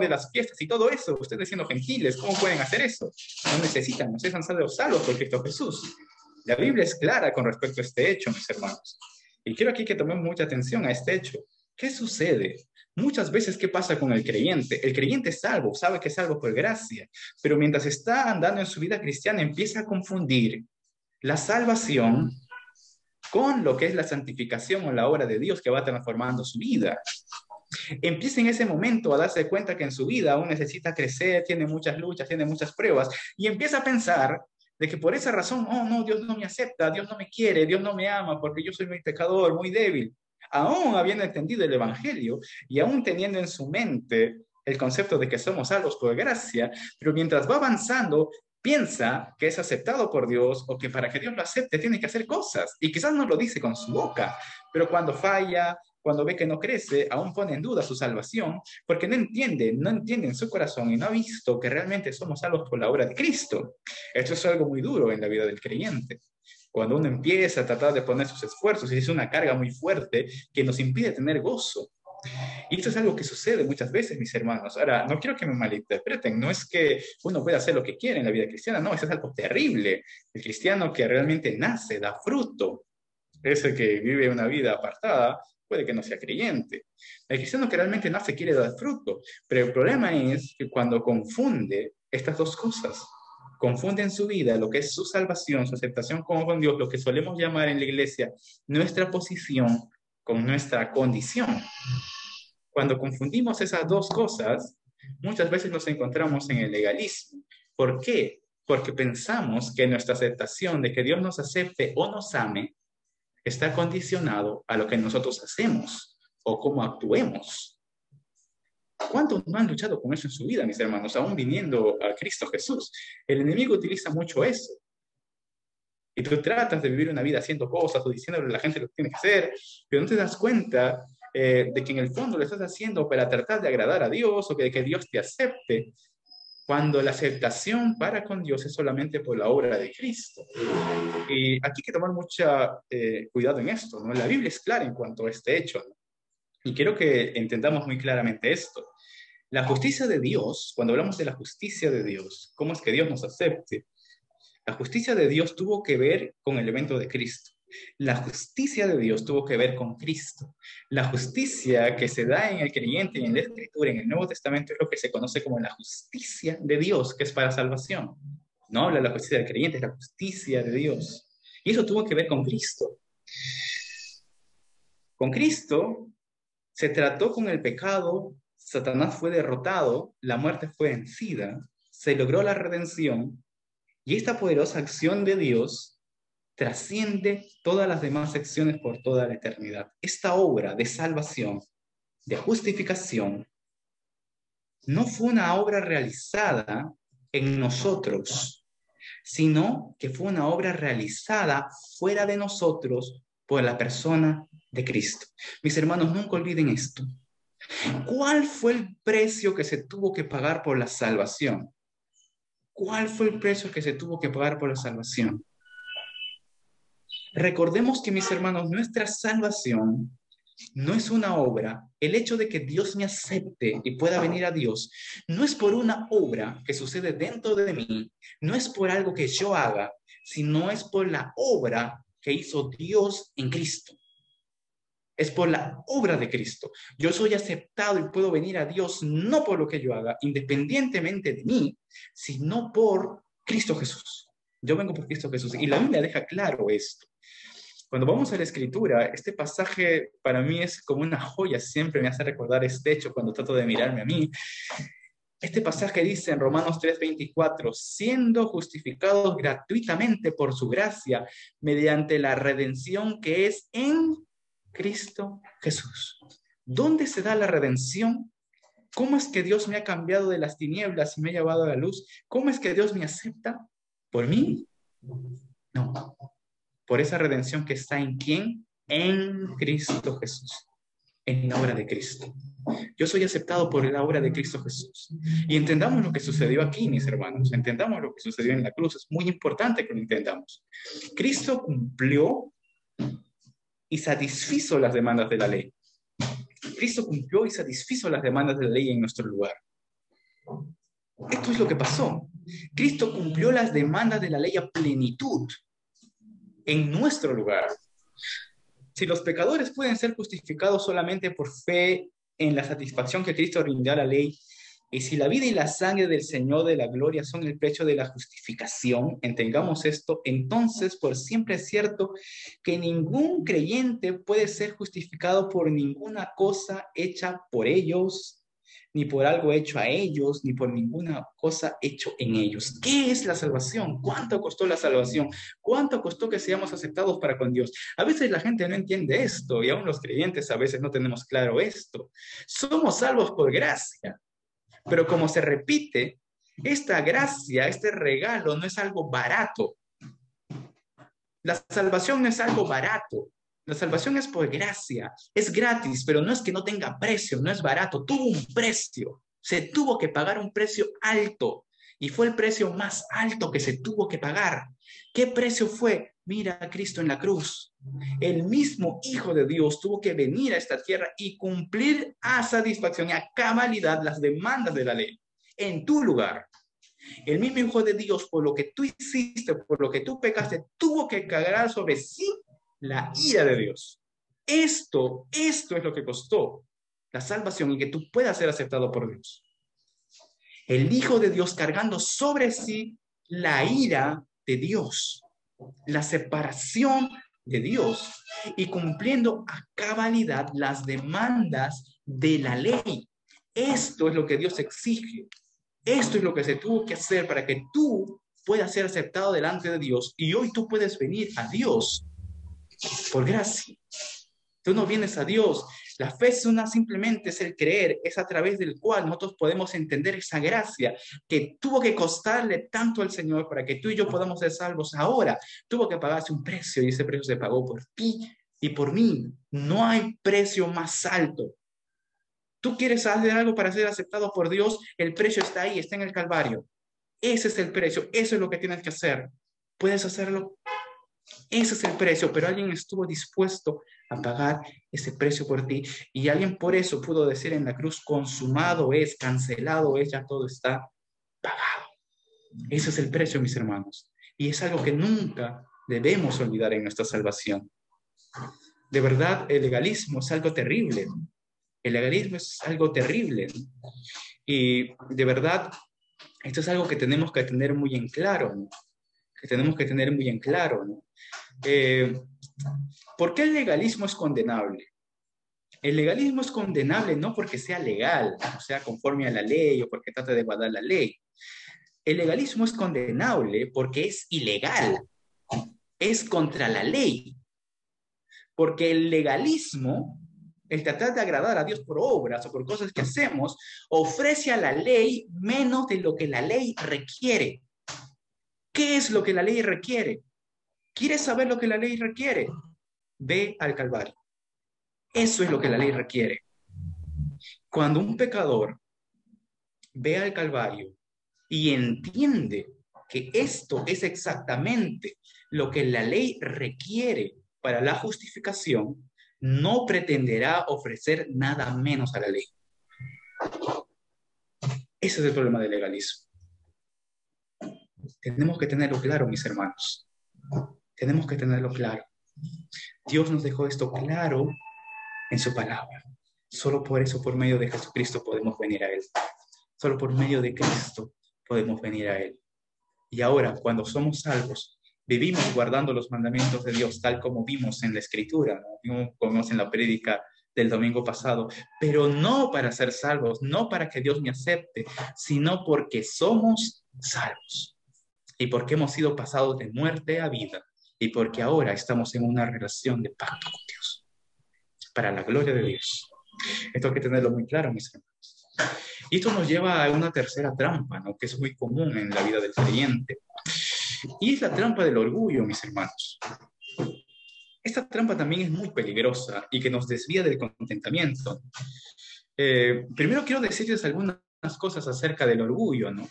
S1: de las fiestas y todo eso. Ustedes siendo gentiles, ¿cómo pueden hacer eso? No necesitan, ustedes han sido salvos por Cristo Jesús. La Biblia es clara con respecto a este hecho, mis hermanos. Y quiero aquí que tomemos mucha atención a este hecho. ¿Qué sucede? Muchas veces, ¿qué pasa con el creyente? El creyente es salvo, sabe que es salvo por gracia, pero mientras está andando en su vida cristiana empieza a confundir la salvación con lo que es la santificación o la obra de Dios que va transformando su vida. Empieza en ese momento a darse cuenta que en su vida aún necesita crecer, tiene muchas luchas, tiene muchas pruebas, y empieza a pensar de que por esa razón, oh no, Dios no me acepta, Dios no me quiere, Dios no me ama, porque yo soy muy pecador, muy débil. Aún habiendo entendido el Evangelio y aún teniendo en su mente el concepto de que somos salvos por gracia, pero mientras va avanzando, piensa que es aceptado por Dios o que para que Dios lo acepte tiene que hacer cosas. Y quizás no lo dice con su boca, pero cuando falla, cuando ve que no crece, aún pone en duda su salvación, porque no entiende en su corazón y no ha visto que realmente somos salvos por la obra de Cristo. Esto es algo muy duro en la vida del creyente. Cuando uno empieza a tratar de poner sus esfuerzos, y es una carga muy fuerte que nos impide tener gozo. Y esto es algo que sucede muchas veces, mis hermanos. Ahora, no quiero que me malinterpreten, no es que uno pueda hacer lo que quiere en la vida cristiana, no, eso es algo terrible. El cristiano que realmente nace, da fruto, Ese que vive una vida apartada puede que no sea creyente. El cristiano que realmente nace quiere dar fruto, pero el problema es que cuando confunde estas dos cosas, confunde en su vida lo que es su salvación, su aceptación como con Dios, lo que solemos llamar en la iglesia nuestra posición con nuestra condición. Cuando confundimos esas dos cosas, muchas veces nos encontramos en el legalismo. ¿Por qué? Porque pensamos que nuestra aceptación de que Dios nos acepte o nos ame está condicionado a lo que nosotros hacemos o cómo actuemos. ¿Cuántos no han luchado con eso en su vida, mis hermanos, aún viniendo a Cristo Jesús? El enemigo utiliza mucho eso. Y tú tratas de vivir una vida haciendo cosas o diciéndole a la gente lo que tiene que hacer, pero no te das cuenta de que en el fondo lo estás haciendo para tratar de agradar a Dios o que Dios te acepte, cuando la aceptación para con Dios es solamente por la obra de Cristo. Y aquí hay que tomar mucho cuidado en esto, ¿no? La Biblia es clara en cuanto a este hecho, ¿no? Y quiero que entendamos muy claramente esto. La justicia de Dios, cuando hablamos de la justicia de Dios, ¿cómo es que Dios nos acepte? La justicia de Dios tuvo que ver con el evento de Cristo. La justicia de Dios tuvo que ver con Cristo. La justicia que se da en el creyente y en la Escritura, en el Nuevo Testamento, es lo que se conoce como la justicia de Dios, que es para salvación. No habla de la justicia del creyente, es la justicia de Dios. Y eso tuvo que ver con Cristo. Con Cristo se trató con el pecado, Satanás fue derrotado, la muerte fue vencida, se logró la redención y esta poderosa acción de Dios trasciende todas las demás acciones por toda la eternidad. Esta obra de salvación, de justificación, no fue una obra realizada en nosotros, sino que fue una obra realizada fuera de nosotros por la persona de Cristo. Mis hermanos, nunca olviden esto. ¿Cuál fue el precio que se tuvo que pagar por la salvación? ¿Cuál fue el precio que se tuvo que pagar por la salvación? Recordemos que, mis hermanos, nuestra salvación no es una obra. El hecho de que Dios me acepte y pueda venir a Dios no es por una obra que sucede dentro de mí, no es por algo que yo haga, sino es por la obra que hizo Dios en Cristo. Es por la obra de Cristo. Yo soy aceptado y puedo venir a Dios no por lo que yo haga, independientemente de mí, sino por Cristo Jesús. Yo vengo por Cristo Jesús. Y la Biblia deja claro esto. Cuando vamos a la Escritura, este pasaje para mí es como una joya, siempre me hace recordar este hecho cuando trato de mirarme a mí. Este pasaje dice en Romanos 3:24, siendo justificados gratuitamente por su gracia, mediante la redención que es en Cristo Jesús. ¿Dónde se da la redención? ¿Cómo es que Dios me ha cambiado de las tinieblas y me ha llevado a la luz? ¿Cómo es que Dios me acepta? ¿Por mí? No. Por esa redención que está en ¿quién? En Cristo Jesús. En la obra de Cristo. Yo soy aceptado por la obra de Cristo Jesús. Y entendamos lo que sucedió aquí, mis hermanos. Entendamos lo que sucedió en la cruz. Es muy importante que lo entendamos. Cristo cumplió y satisfizo las demandas de la ley. Cristo cumplió y satisfizo las demandas de la ley en nuestro lugar. Esto es lo que pasó. Cristo cumplió las demandas de la ley a plenitud en nuestro lugar. Si los pecadores pueden ser justificados solamente por fe en la satisfacción que Cristo rindió a la ley, y si la vida y la sangre del Señor de la gloria son el precio de la justificación, entendamos esto, entonces por siempre es cierto que ningún creyente puede ser justificado por ninguna cosa hecha por ellos, ni por algo hecho a ellos, ni por ninguna cosa hecho en ellos. ¿Qué es la salvación? ¿Cuánto costó la salvación? ¿Cuánto costó que seamos aceptados para con Dios? A veces la gente no entiende esto y aún los creyentes a veces no tenemos claro esto. Somos salvos por gracia, pero como se repite, esta gracia, este regalo no es algo barato. La salvación no es algo barato. La salvación es por gracia, es gratis, pero no es que no tenga precio, no es barato, tuvo un precio, se tuvo que pagar un precio alto y fue el precio más alto que se tuvo que pagar. ¿Qué precio fue? Mira a Cristo en la cruz. El mismo Hijo de Dios tuvo que venir a esta tierra y cumplir a satisfacción y a cabalidad las demandas de la ley en tu lugar. El mismo Hijo de Dios, por lo que tú hiciste, por lo que tú pecaste, tuvo que cargar sobre sí la ira de Dios. Esto es lo que costó la salvación y que tú puedas ser aceptado por Dios. El Hijo de Dios cargando sobre sí la ira de Dios, la separación de Dios y cumpliendo a cabalidad las demandas de la ley. Esto es lo que Dios exige. Esto es lo que se tuvo que hacer para que tú puedas ser aceptado delante de Dios y hoy tú puedes venir a Dios por gracia. Tú no vienes a Dios. La fe es simplemente es el creer, es a través del cual nosotros podemos entender esa gracia que tuvo que costarle tanto al Señor para que tú y yo podamos ser salvos. Ahora tuvo que pagarse un precio y ese precio se pagó por ti y por mí. No hay precio más alto. Tú quieres hacer algo para ser aceptado por Dios, el precio está ahí, está en el Calvario. Ese es el precio, eso es lo que tienes que hacer. ¿Puedes hacerlo? Ese es el precio, pero alguien estuvo dispuesto a pagar ese precio por ti y alguien por eso pudo decir en la cruz, consumado es, cancelado es, ya todo está pagado. Ese es el precio, mis hermanos, y es algo que nunca debemos olvidar en nuestra salvación. De verdad, el legalismo es algo terrible. El legalismo es algo terrible y de verdad, esto es algo que tenemos que tener muy en claro, ¿no? Que tenemos que tener muy en claro, ¿no? ¿Por qué el legalismo es condenable? El legalismo es condenable no porque sea legal, o sea, conforme a la ley o porque trate de guardar la ley. El legalismo es condenable porque es ilegal, es contra la ley. Porque el legalismo, el tratar de agradar a Dios por obras o por cosas que hacemos, ofrece a la ley menos de lo que la ley requiere. ¿Qué es lo que la ley requiere? ¿Quieres saber lo que la ley requiere? Ve al Calvario. Eso es lo que la ley requiere. Cuando un pecador ve al Calvario y entiende que esto es exactamente lo que la ley requiere para la justificación, no pretenderá ofrecer nada menos a la ley. Ese es el problema del legalismo. Tenemos que tenerlo claro, mis hermanos. Tenemos que tenerlo claro. Dios nos dejó esto claro en su palabra. Solo por eso, por medio de Jesucristo, podemos venir a Él. Solo por medio de Cristo podemos venir a Él. Y ahora, cuando somos salvos, vivimos guardando los mandamientos de Dios, tal como vimos en la Escritura, ¿no? Como vimos en la prédica del domingo pasado, pero no para ser salvos, no para que Dios me acepte, sino porque somos salvos y porque hemos sido pasados de muerte a vida y porque ahora estamos en una relación de pacto con Dios, para la gloria de Dios. Esto hay que tenerlo muy claro, mis hermanos. Y esto nos lleva a una tercera trampa, ¿no? Que es muy común en la vida del creyente. Y es la trampa del orgullo, mis hermanos. Esta trampa también es muy peligrosa y que nos desvía del contentamiento. Primero quiero decirles algunas cosas acerca del orgullo, ¿no?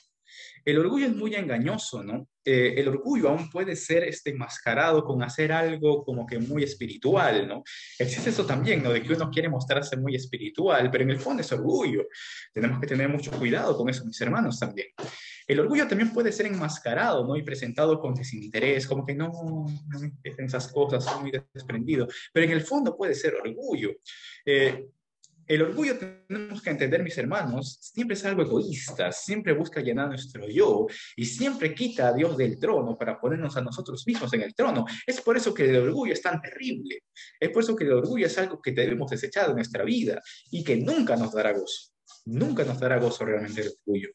S1: El orgullo es muy engañoso, ¿no? El orgullo aún puede ser enmascarado con hacer algo como que muy espiritual, ¿no? Existe eso también, ¿no? De que uno quiere mostrarse muy espiritual, pero en el fondo es orgullo. Tenemos que tener mucho cuidado con eso, mis hermanos, también. El orgullo también puede ser enmascarado, ¿no? Y presentado con desinterés, como que no me interesan esas cosas, soy muy desprendido. Pero en el fondo puede ser orgullo. El orgullo, tenemos que entender, mis hermanos, siempre es algo egoísta, siempre busca llenar nuestro yo y siempre quita a Dios del trono para ponernos a nosotros mismos en el trono. Es por eso que el orgullo es tan terrible. Es por eso que el orgullo es algo que debemos desechar de nuestra vida y que nunca nos dará gozo. Nunca nos dará gozo realmente el orgullo.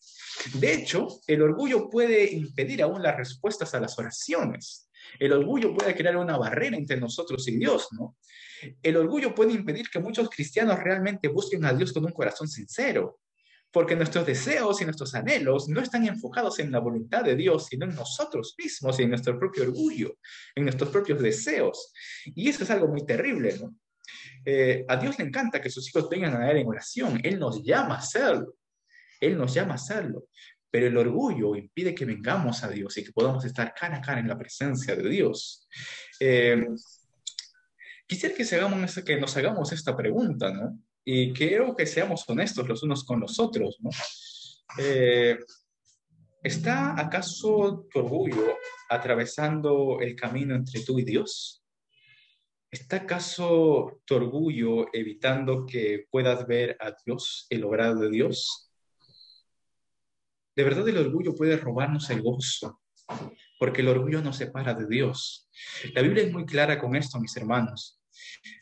S1: De hecho, el orgullo puede impedir aún las respuestas a las oraciones. El orgullo puede crear una barrera entre nosotros y Dios, ¿no? El orgullo puede impedir que muchos cristianos realmente busquen a Dios con un corazón sincero, porque nuestros deseos y nuestros anhelos no están enfocados en la voluntad de Dios, sino en nosotros mismos y en nuestro propio orgullo, en nuestros propios deseos. Y eso es algo muy terrible, ¿no? A Dios le encanta que sus hijos vengan a Él en oración. Él nos llama a hacerlo. Él nos llama a hacerlo. Pero el orgullo impide que vengamos a Dios y que podamos estar cara a cara en la presencia de Dios. Quisiera que nos hagamos esta pregunta, ¿no? Y quiero que seamos honestos los unos con los otros, ¿no? ¿Está acaso tu orgullo atravesando el camino entre tú y Dios? ¿Está acaso tu orgullo evitando que puedas ver a Dios, el obrado de Dios? De verdad el orgullo puede robarnos el gozo, porque el orgullo nos separa de Dios. La Biblia es muy clara con esto, mis hermanos.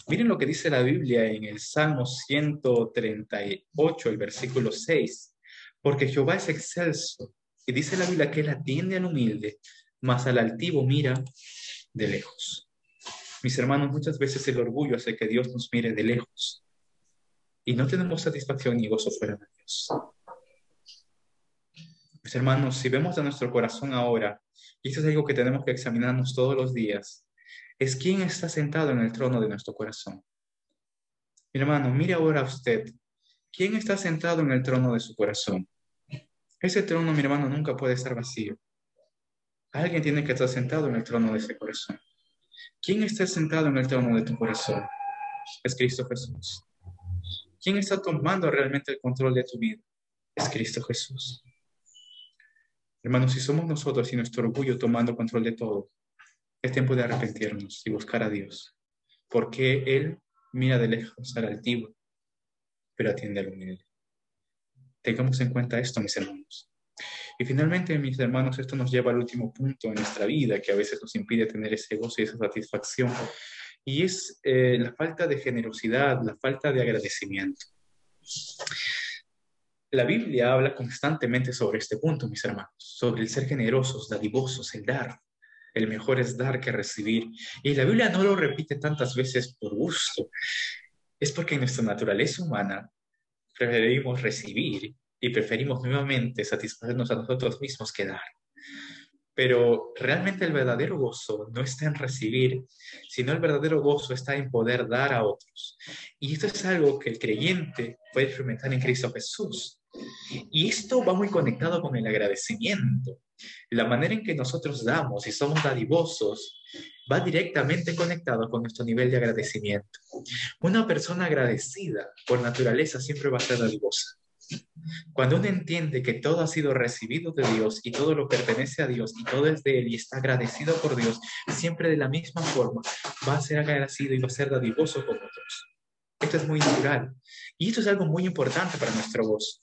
S1: Miren lo que dice la Biblia en el Salmo 138, el versículo 6. Porque Jehová es excelso, y dice la Biblia que él atiende al humilde, mas al altivo mira de lejos. Mis hermanos, muchas veces el orgullo hace que Dios nos mire de lejos y no tenemos satisfacción ni gozo fuera de Dios. Mis hermanos, si vemos a nuestro corazón ahora, y esto es algo que tenemos que examinarnos todos los días, es quién está sentado en el trono de nuestro corazón. Mi hermano, mire ahora usted, ¿quién está sentado en el trono de su corazón? Ese trono, mi hermano, nunca puede estar vacío. Alguien tiene que estar sentado en el trono de ese corazón. ¿Quién está sentado en el trono de tu corazón? Es Cristo Jesús. ¿Quién está tomando realmente el control de tu vida? Es Cristo Jesús. Hermanos, si somos nosotros y nuestro orgullo tomando control de todo, es tiempo de arrepentirnos y buscar a Dios, porque Él mira de lejos al altivo, pero atiende al humilde. Tengamos en cuenta esto, mis hermanos. Y finalmente, mis hermanos, esto nos lleva al último punto en nuestra vida que a veces nos impide tener ese gozo y esa satisfacción, y es la falta de generosidad, la falta de agradecimiento. La Biblia habla constantemente sobre este punto, mis hermanos, sobre el ser generosos, dadivosos, el dar. El mejor es dar que recibir. Y la Biblia no lo repite tantas veces por gusto. Es porque en nuestra naturaleza humana preferimos recibir y preferimos nuevamente satisfacernos a nosotros mismos que dar. Pero realmente el verdadero gozo no está en recibir, sino el verdadero gozo está en poder dar a otros. Y esto es algo que el creyente puede experimentar en Cristo Jesús. Y esto va muy conectado con el agradecimiento. La manera en que nosotros damos y somos dadivosos va directamente conectado con nuestro nivel de agradecimiento. Una persona agradecida por naturaleza siempre va a ser dadivosa. Cuando uno entiende que todo ha sido recibido de Dios y todo lo pertenece a Dios y todo es de Él y está agradecido por Dios, siempre de la misma forma va a ser agradecido y va a ser dadivoso con otros. Esto es muy natural. Y esto es algo muy importante para nuestro gozo.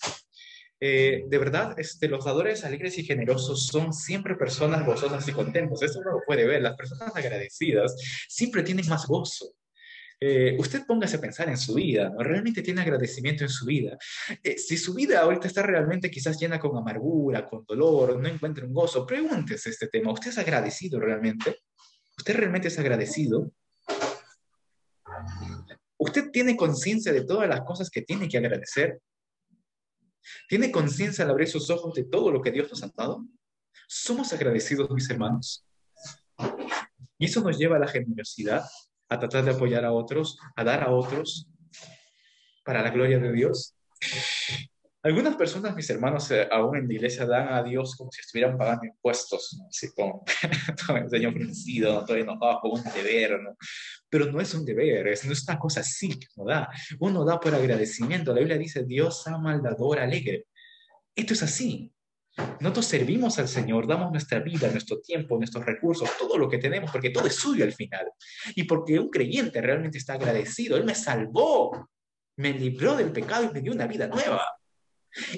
S1: De verdad, los dadores alegres y generosos son siempre personas gozosas y contentos. Esto uno lo puede ver. Las personas agradecidas siempre tienen más gozo. Usted póngase a pensar en su vida, ¿no? ¿Realmente tiene agradecimiento en su vida? Si su vida ahorita está realmente quizás llena con amargura, con dolor, no encuentra un gozo, pregúntese este tema. ¿Usted es agradecido realmente? ¿Usted realmente es agradecido? ¿Usted tiene conciencia de todas las cosas que tiene que agradecer? ¿Tiene conciencia al abrir sus ojos de todo lo que Dios nos ha dado? ¿Somos agradecidos, mis hermanos? Y eso nos lleva a la generosidad, a tratar de apoyar a otros, a dar a otros para la gloria de Dios. Algunas personas, mis hermanos, aún en la iglesia dan a Dios como si estuvieran pagando impuestos, ¿no? Así como todo el Señor vencido, ¿no? Todo enojado, como un deber, ¿no? Pero no es un deber, no es una cosa así que uno da. Uno da por agradecimiento. La Biblia dice, Dios ama al dador alegre. Esto es así. Nosotros servimos al Señor, damos nuestra vida, nuestro tiempo, nuestros recursos, todo lo que tenemos, porque todo es suyo al final. Y porque un creyente realmente está agradecido. Él me salvó, me libró del pecado y me dio una vida nueva.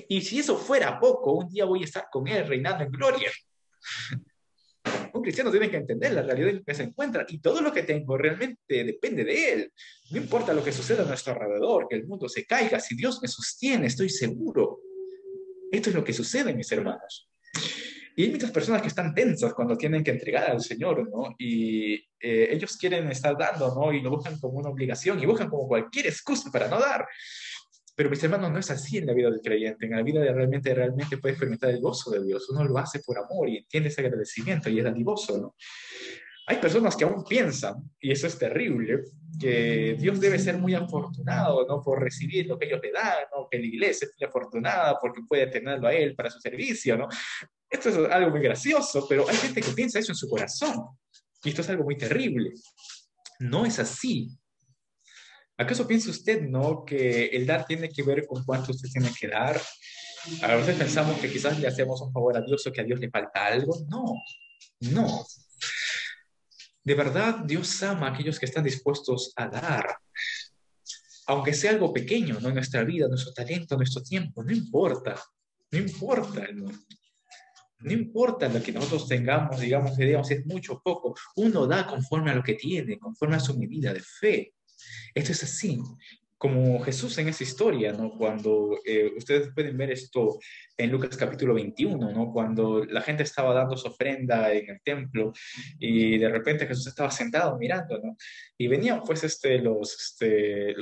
S1: Y si eso fuera poco, un día voy a estar con Él reinando en gloria. Un cristiano tiene que entender la realidad en que se encuentra y todo lo que tengo realmente depende de Él. No importa lo que suceda a nuestro alrededor, que el mundo se caiga, si Dios me sostiene, estoy seguro. Esto es lo que sucede, mis hermanos. Y hay muchas personas que están tensas cuando tienen que entregar al Señor, ¿no? Y ellos quieren estar dando, ¿no? Y lo buscan como una obligación y buscan como cualquier excusa para no dar. Pero mis hermanos, no es así en la vida del creyente. En la vida de realmente puede experimentar el gozo de Dios. Uno lo hace por amor y entiende ese agradecimiento y es dadivoso, ¿no? Hay personas que aún piensan, y eso es terrible, que Dios debe ser muy afortunado, ¿no? Por recibir lo que ellos le dan, ¿no? Que la iglesia es muy afortunada porque puede tenerlo a Él para su servicio, ¿no? Esto es algo muy gracioso, pero hay gente que piensa eso en su corazón. Y esto es algo muy terrible. No es así. ¿Acaso piensa usted, no, que el dar tiene que ver con cuánto usted tiene que dar? A veces pensamos que quizás le hacemos un favor a Dios o que a Dios le falta algo. No, no. De verdad, Dios ama a aquellos que están dispuestos a dar, aunque sea algo pequeño, ¿no? En nuestra vida, nuestro talento, nuestro tiempo, no importa, no importa, no importa lo que nosotros tengamos, digamos, si es mucho o poco, uno da conforme a lo que tiene, conforme a su medida de fe. Esto es así, como Jesús en esa historia, ¿no? Cuando ustedes pueden ver esto en Lucas capítulo 21, ¿no? Cuando la gente estaba dando su ofrenda en el templo y de repente Jesús estaba sentado mirando, ¿no? Y venían pues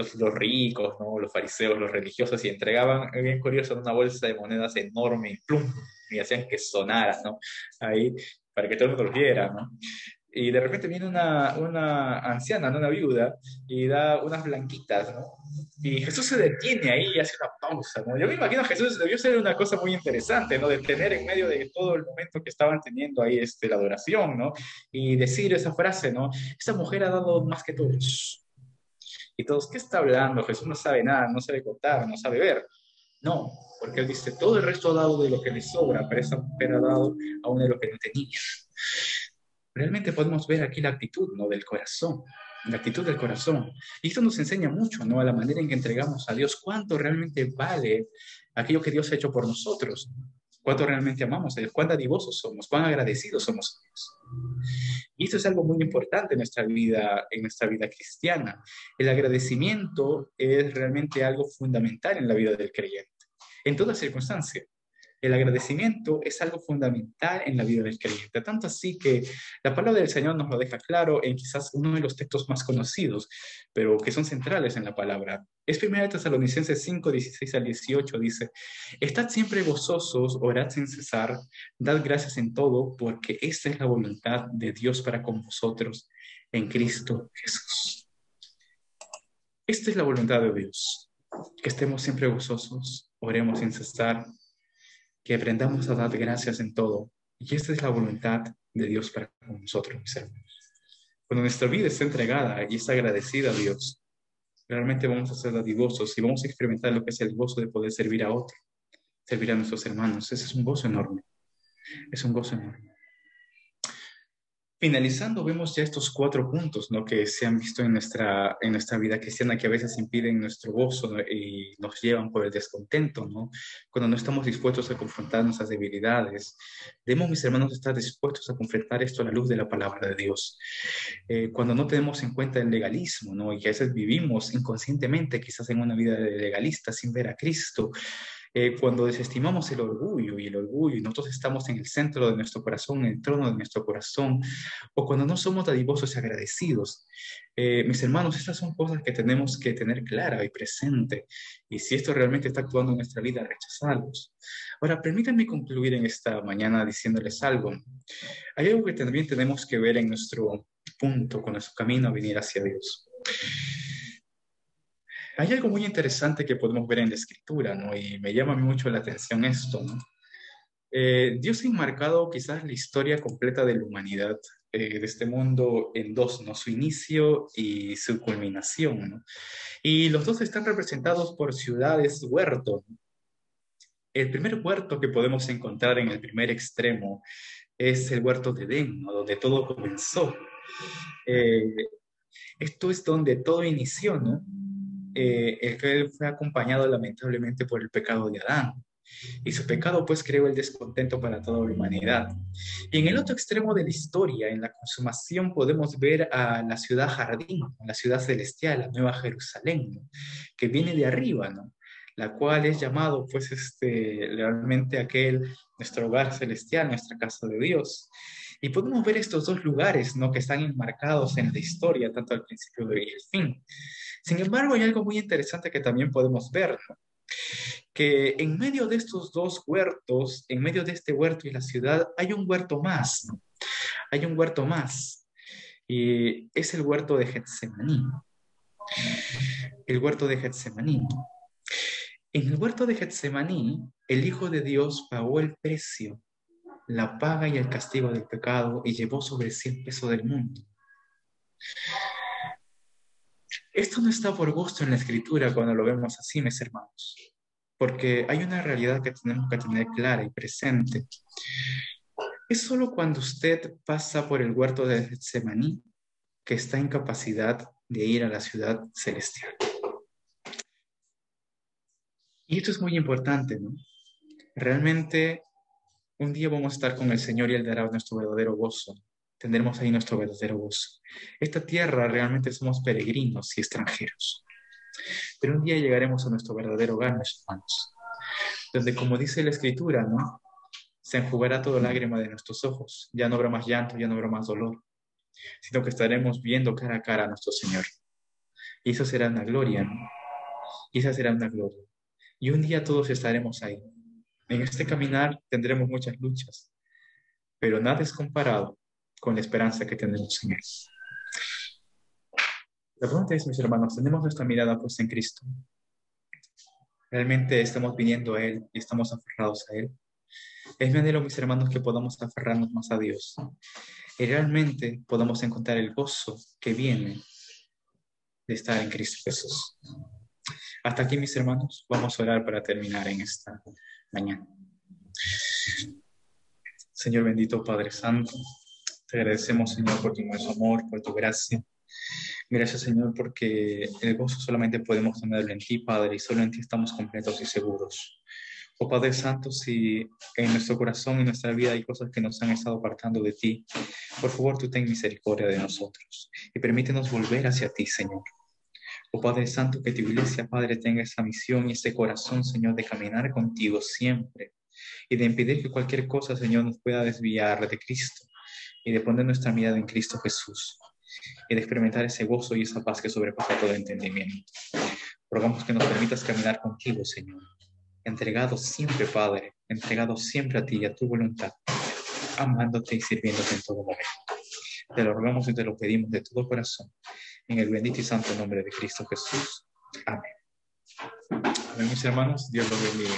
S1: los ricos, ¿no? Los fariseos, los religiosos y entregaban, bien curioso, una bolsa de monedas enorme y plum, y hacían que sonara, ¿no? Ahí para que todo el mundo lo viera, ¿no? Y de repente viene una anciana, ¿no? Una viuda, y da unas blanquitas, ¿no? Y Jesús se detiene ahí y hace una pausa, ¿no? Yo me imagino que Jesús debió ser una cosa muy interesante, ¿no? De tener en medio de todo el momento que estaban teniendo ahí la adoración, ¿no? Y decir esa frase, ¿no? Esa mujer ha dado más que todos. Y todos, ¿qué está hablando? Jesús no sabe nada, no sabe contar, no sabe ver. No, porque él dice, todo el resto ha dado de lo que le sobra, pero esa mujer ha dado aún de lo que no tenía. Realmente podemos ver aquí la actitud, ¿no? Del corazón, la actitud del corazón. Y esto nos enseña mucho, ¿no? A la manera en que entregamos a Dios, cuánto realmente vale aquello que Dios ha hecho por nosotros, cuánto realmente amamos a Dios, cuán dadivosos somos, cuán agradecidos somos a Dios. Y esto es algo muy importante en nuestra vida cristiana. El agradecimiento es realmente algo fundamental en la vida del creyente, en toda circunstancia. El agradecimiento es algo fundamental en la vida del creyente, tanto así que la palabra del Señor nos lo deja claro en quizás uno de los textos más conocidos, pero que son centrales en la palabra. Es 1 Tesalonicenses 5, 16 al 18, dice, estad siempre gozosos, orad sin cesar, dad gracias en todo, porque esta es la voluntad de Dios para con vosotros en Cristo Jesús. Esta es la voluntad de Dios, que estemos siempre gozosos, oremos sin cesar, que aprendamos a dar gracias en todo. Y esta es la voluntad de Dios para con nosotros, mis hermanos. Cuando nuestra vida está entregada y está agradecida a Dios, realmente vamos a ser dadivosos y vamos a experimentar lo que es el gozo de poder servir a otros, servir a nuestros hermanos. Ese es un gozo enorme, es un gozo enorme. Finalizando, vemos ya estos 4 puntos, ¿no? Que se han visto en nuestra vida cristiana, que a veces impiden nuestro gozo, ¿no? Y nos llevan por el descontento, ¿no? Cuando no estamos dispuestos a confrontar nuestras debilidades. Debemos, mis hermanos, estar dispuestos a confrontar esto a la luz de la palabra de Dios. Cuando no tenemos en cuenta el legalismo, ¿no? Y que a veces vivimos inconscientemente, quizás en una vida legalista, sin ver a Cristo, cuando desestimamos el orgullo, y nosotros estamos en el centro de nuestro corazón, en el trono de nuestro corazón, o cuando no somos dadivosos y agradecidos. Mis hermanos, estas son cosas que tenemos que tener clara y presente, y si esto realmente está actuando en nuestra vida, rechazarlos. Ahora, permítanme concluir en esta mañana diciéndoles algo. Hay algo que también tenemos que ver en nuestro punto, con nuestro camino a venir hacia Dios. Hay algo muy interesante que podemos ver en la escritura, ¿no? Y me llama mucho la atención esto, ¿no? Dios ha enmarcado quizás la historia completa de la humanidad, de este mundo en dos, ¿no? Su inicio y su culminación, ¿no? Y los dos están representados por ciudades huertos. El primer huerto que podemos encontrar en el primer extremo es el huerto de Edén, ¿no? Donde todo comenzó. Eh, Esto es donde todo inició, ¿no? El que fue acompañado lamentablemente por el pecado de Adán. Y su pecado pues creó el descontento para toda la humanidad. Y en el otro extremo de la historia, en la consumación, podemos ver a la ciudad jardín, la ciudad celestial, la nueva Jerusalén, ¿no? Que viene de arriba, ¿no? La cual es llamado pues realmente aquel, nuestro hogar celestial, nuestra casa de Dios. Y podemos ver estos dos lugares, ¿no? Que están enmarcados en la historia, tanto al principio y el fin. Sin embargo, hay algo muy interesante que también podemos ver, ¿no? Que en medio de estos dos huertos, en medio de este huerto y la ciudad, hay un huerto más, ¿no? Hay un huerto más, y es el huerto de Getsemaní. El huerto de Getsemaní. En el huerto de Getsemaní, el Hijo de Dios pagó el precio, la paga y el castigo del pecado y llevó sobre sí el peso del mundo. Esto no está por gusto en la escritura cuando lo vemos así, mis hermanos, porque hay una realidad que tenemos que tener clara y presente. Es solo cuando usted pasa por el huerto de Getsemaní que está en capacidad de ir a la ciudad celestial. Y esto es muy importante, ¿no? Realmente un día vamos a estar con el Señor y Él dará nuestro verdadero gozo. Tendremos ahí nuestro verdadero gozo. Esta tierra realmente somos peregrinos y extranjeros. Pero un día llegaremos a nuestro verdadero hogar, mis hermanos, donde, como dice la Escritura, ¿no? Se enjugará toda lágrima de nuestros ojos. Ya no habrá más llanto, ya no habrá más dolor, sino que estaremos viendo cara a cara a nuestro Señor. Y eso será una gloria, ¿no? Y esa será una gloria. Y un día todos estaremos ahí. En este caminar tendremos muchas luchas, pero nada es comparado con la esperanza que tenemos en Él. La pregunta es, mis hermanos, ¿tenemos nuestra mirada puesta en Cristo? ¿Realmente estamos viniendo a Él y estamos aferrados a Él? Es mi anhelo, mis hermanos, que podamos aferrarnos más a Dios y realmente podamos encontrar el gozo que viene de estar en Cristo Jesús. Hasta aquí, mis hermanos, vamos a orar para terminar en esta mañana. Señor bendito, Padre Santo, te agradecemos, Señor, por tu inmenso amor, por tu gracia. Gracias, Señor, porque el gozo solamente podemos tenerlo en ti, Padre, y solo en ti estamos completos y seguros. Oh Padre Santo, si en nuestro corazón y en nuestra vida hay cosas que nos han estado apartando de ti, por favor, tú ten misericordia de nosotros y permítenos volver hacia ti, Señor. Oh Padre Santo, que tu iglesia, Padre, tenga esa misión y ese corazón, Señor, de caminar contigo siempre y de impedir que cualquier cosa, Señor, nos pueda desviar de Cristo y de poner nuestra mirada en Cristo Jesús y de experimentar ese gozo y esa paz que sobrepasa todo entendimiento. Rogamos que nos permitas caminar contigo, Señor, entregados siempre, Padre, entregados siempre a ti y a tu voluntad, amándote y sirviéndote en todo momento. Te lo rogamos y te lo pedimos de todo corazón, en el bendito y santo nombre de Cristo Jesús. Amén. Amén, mis hermanos. Dios los bendiga.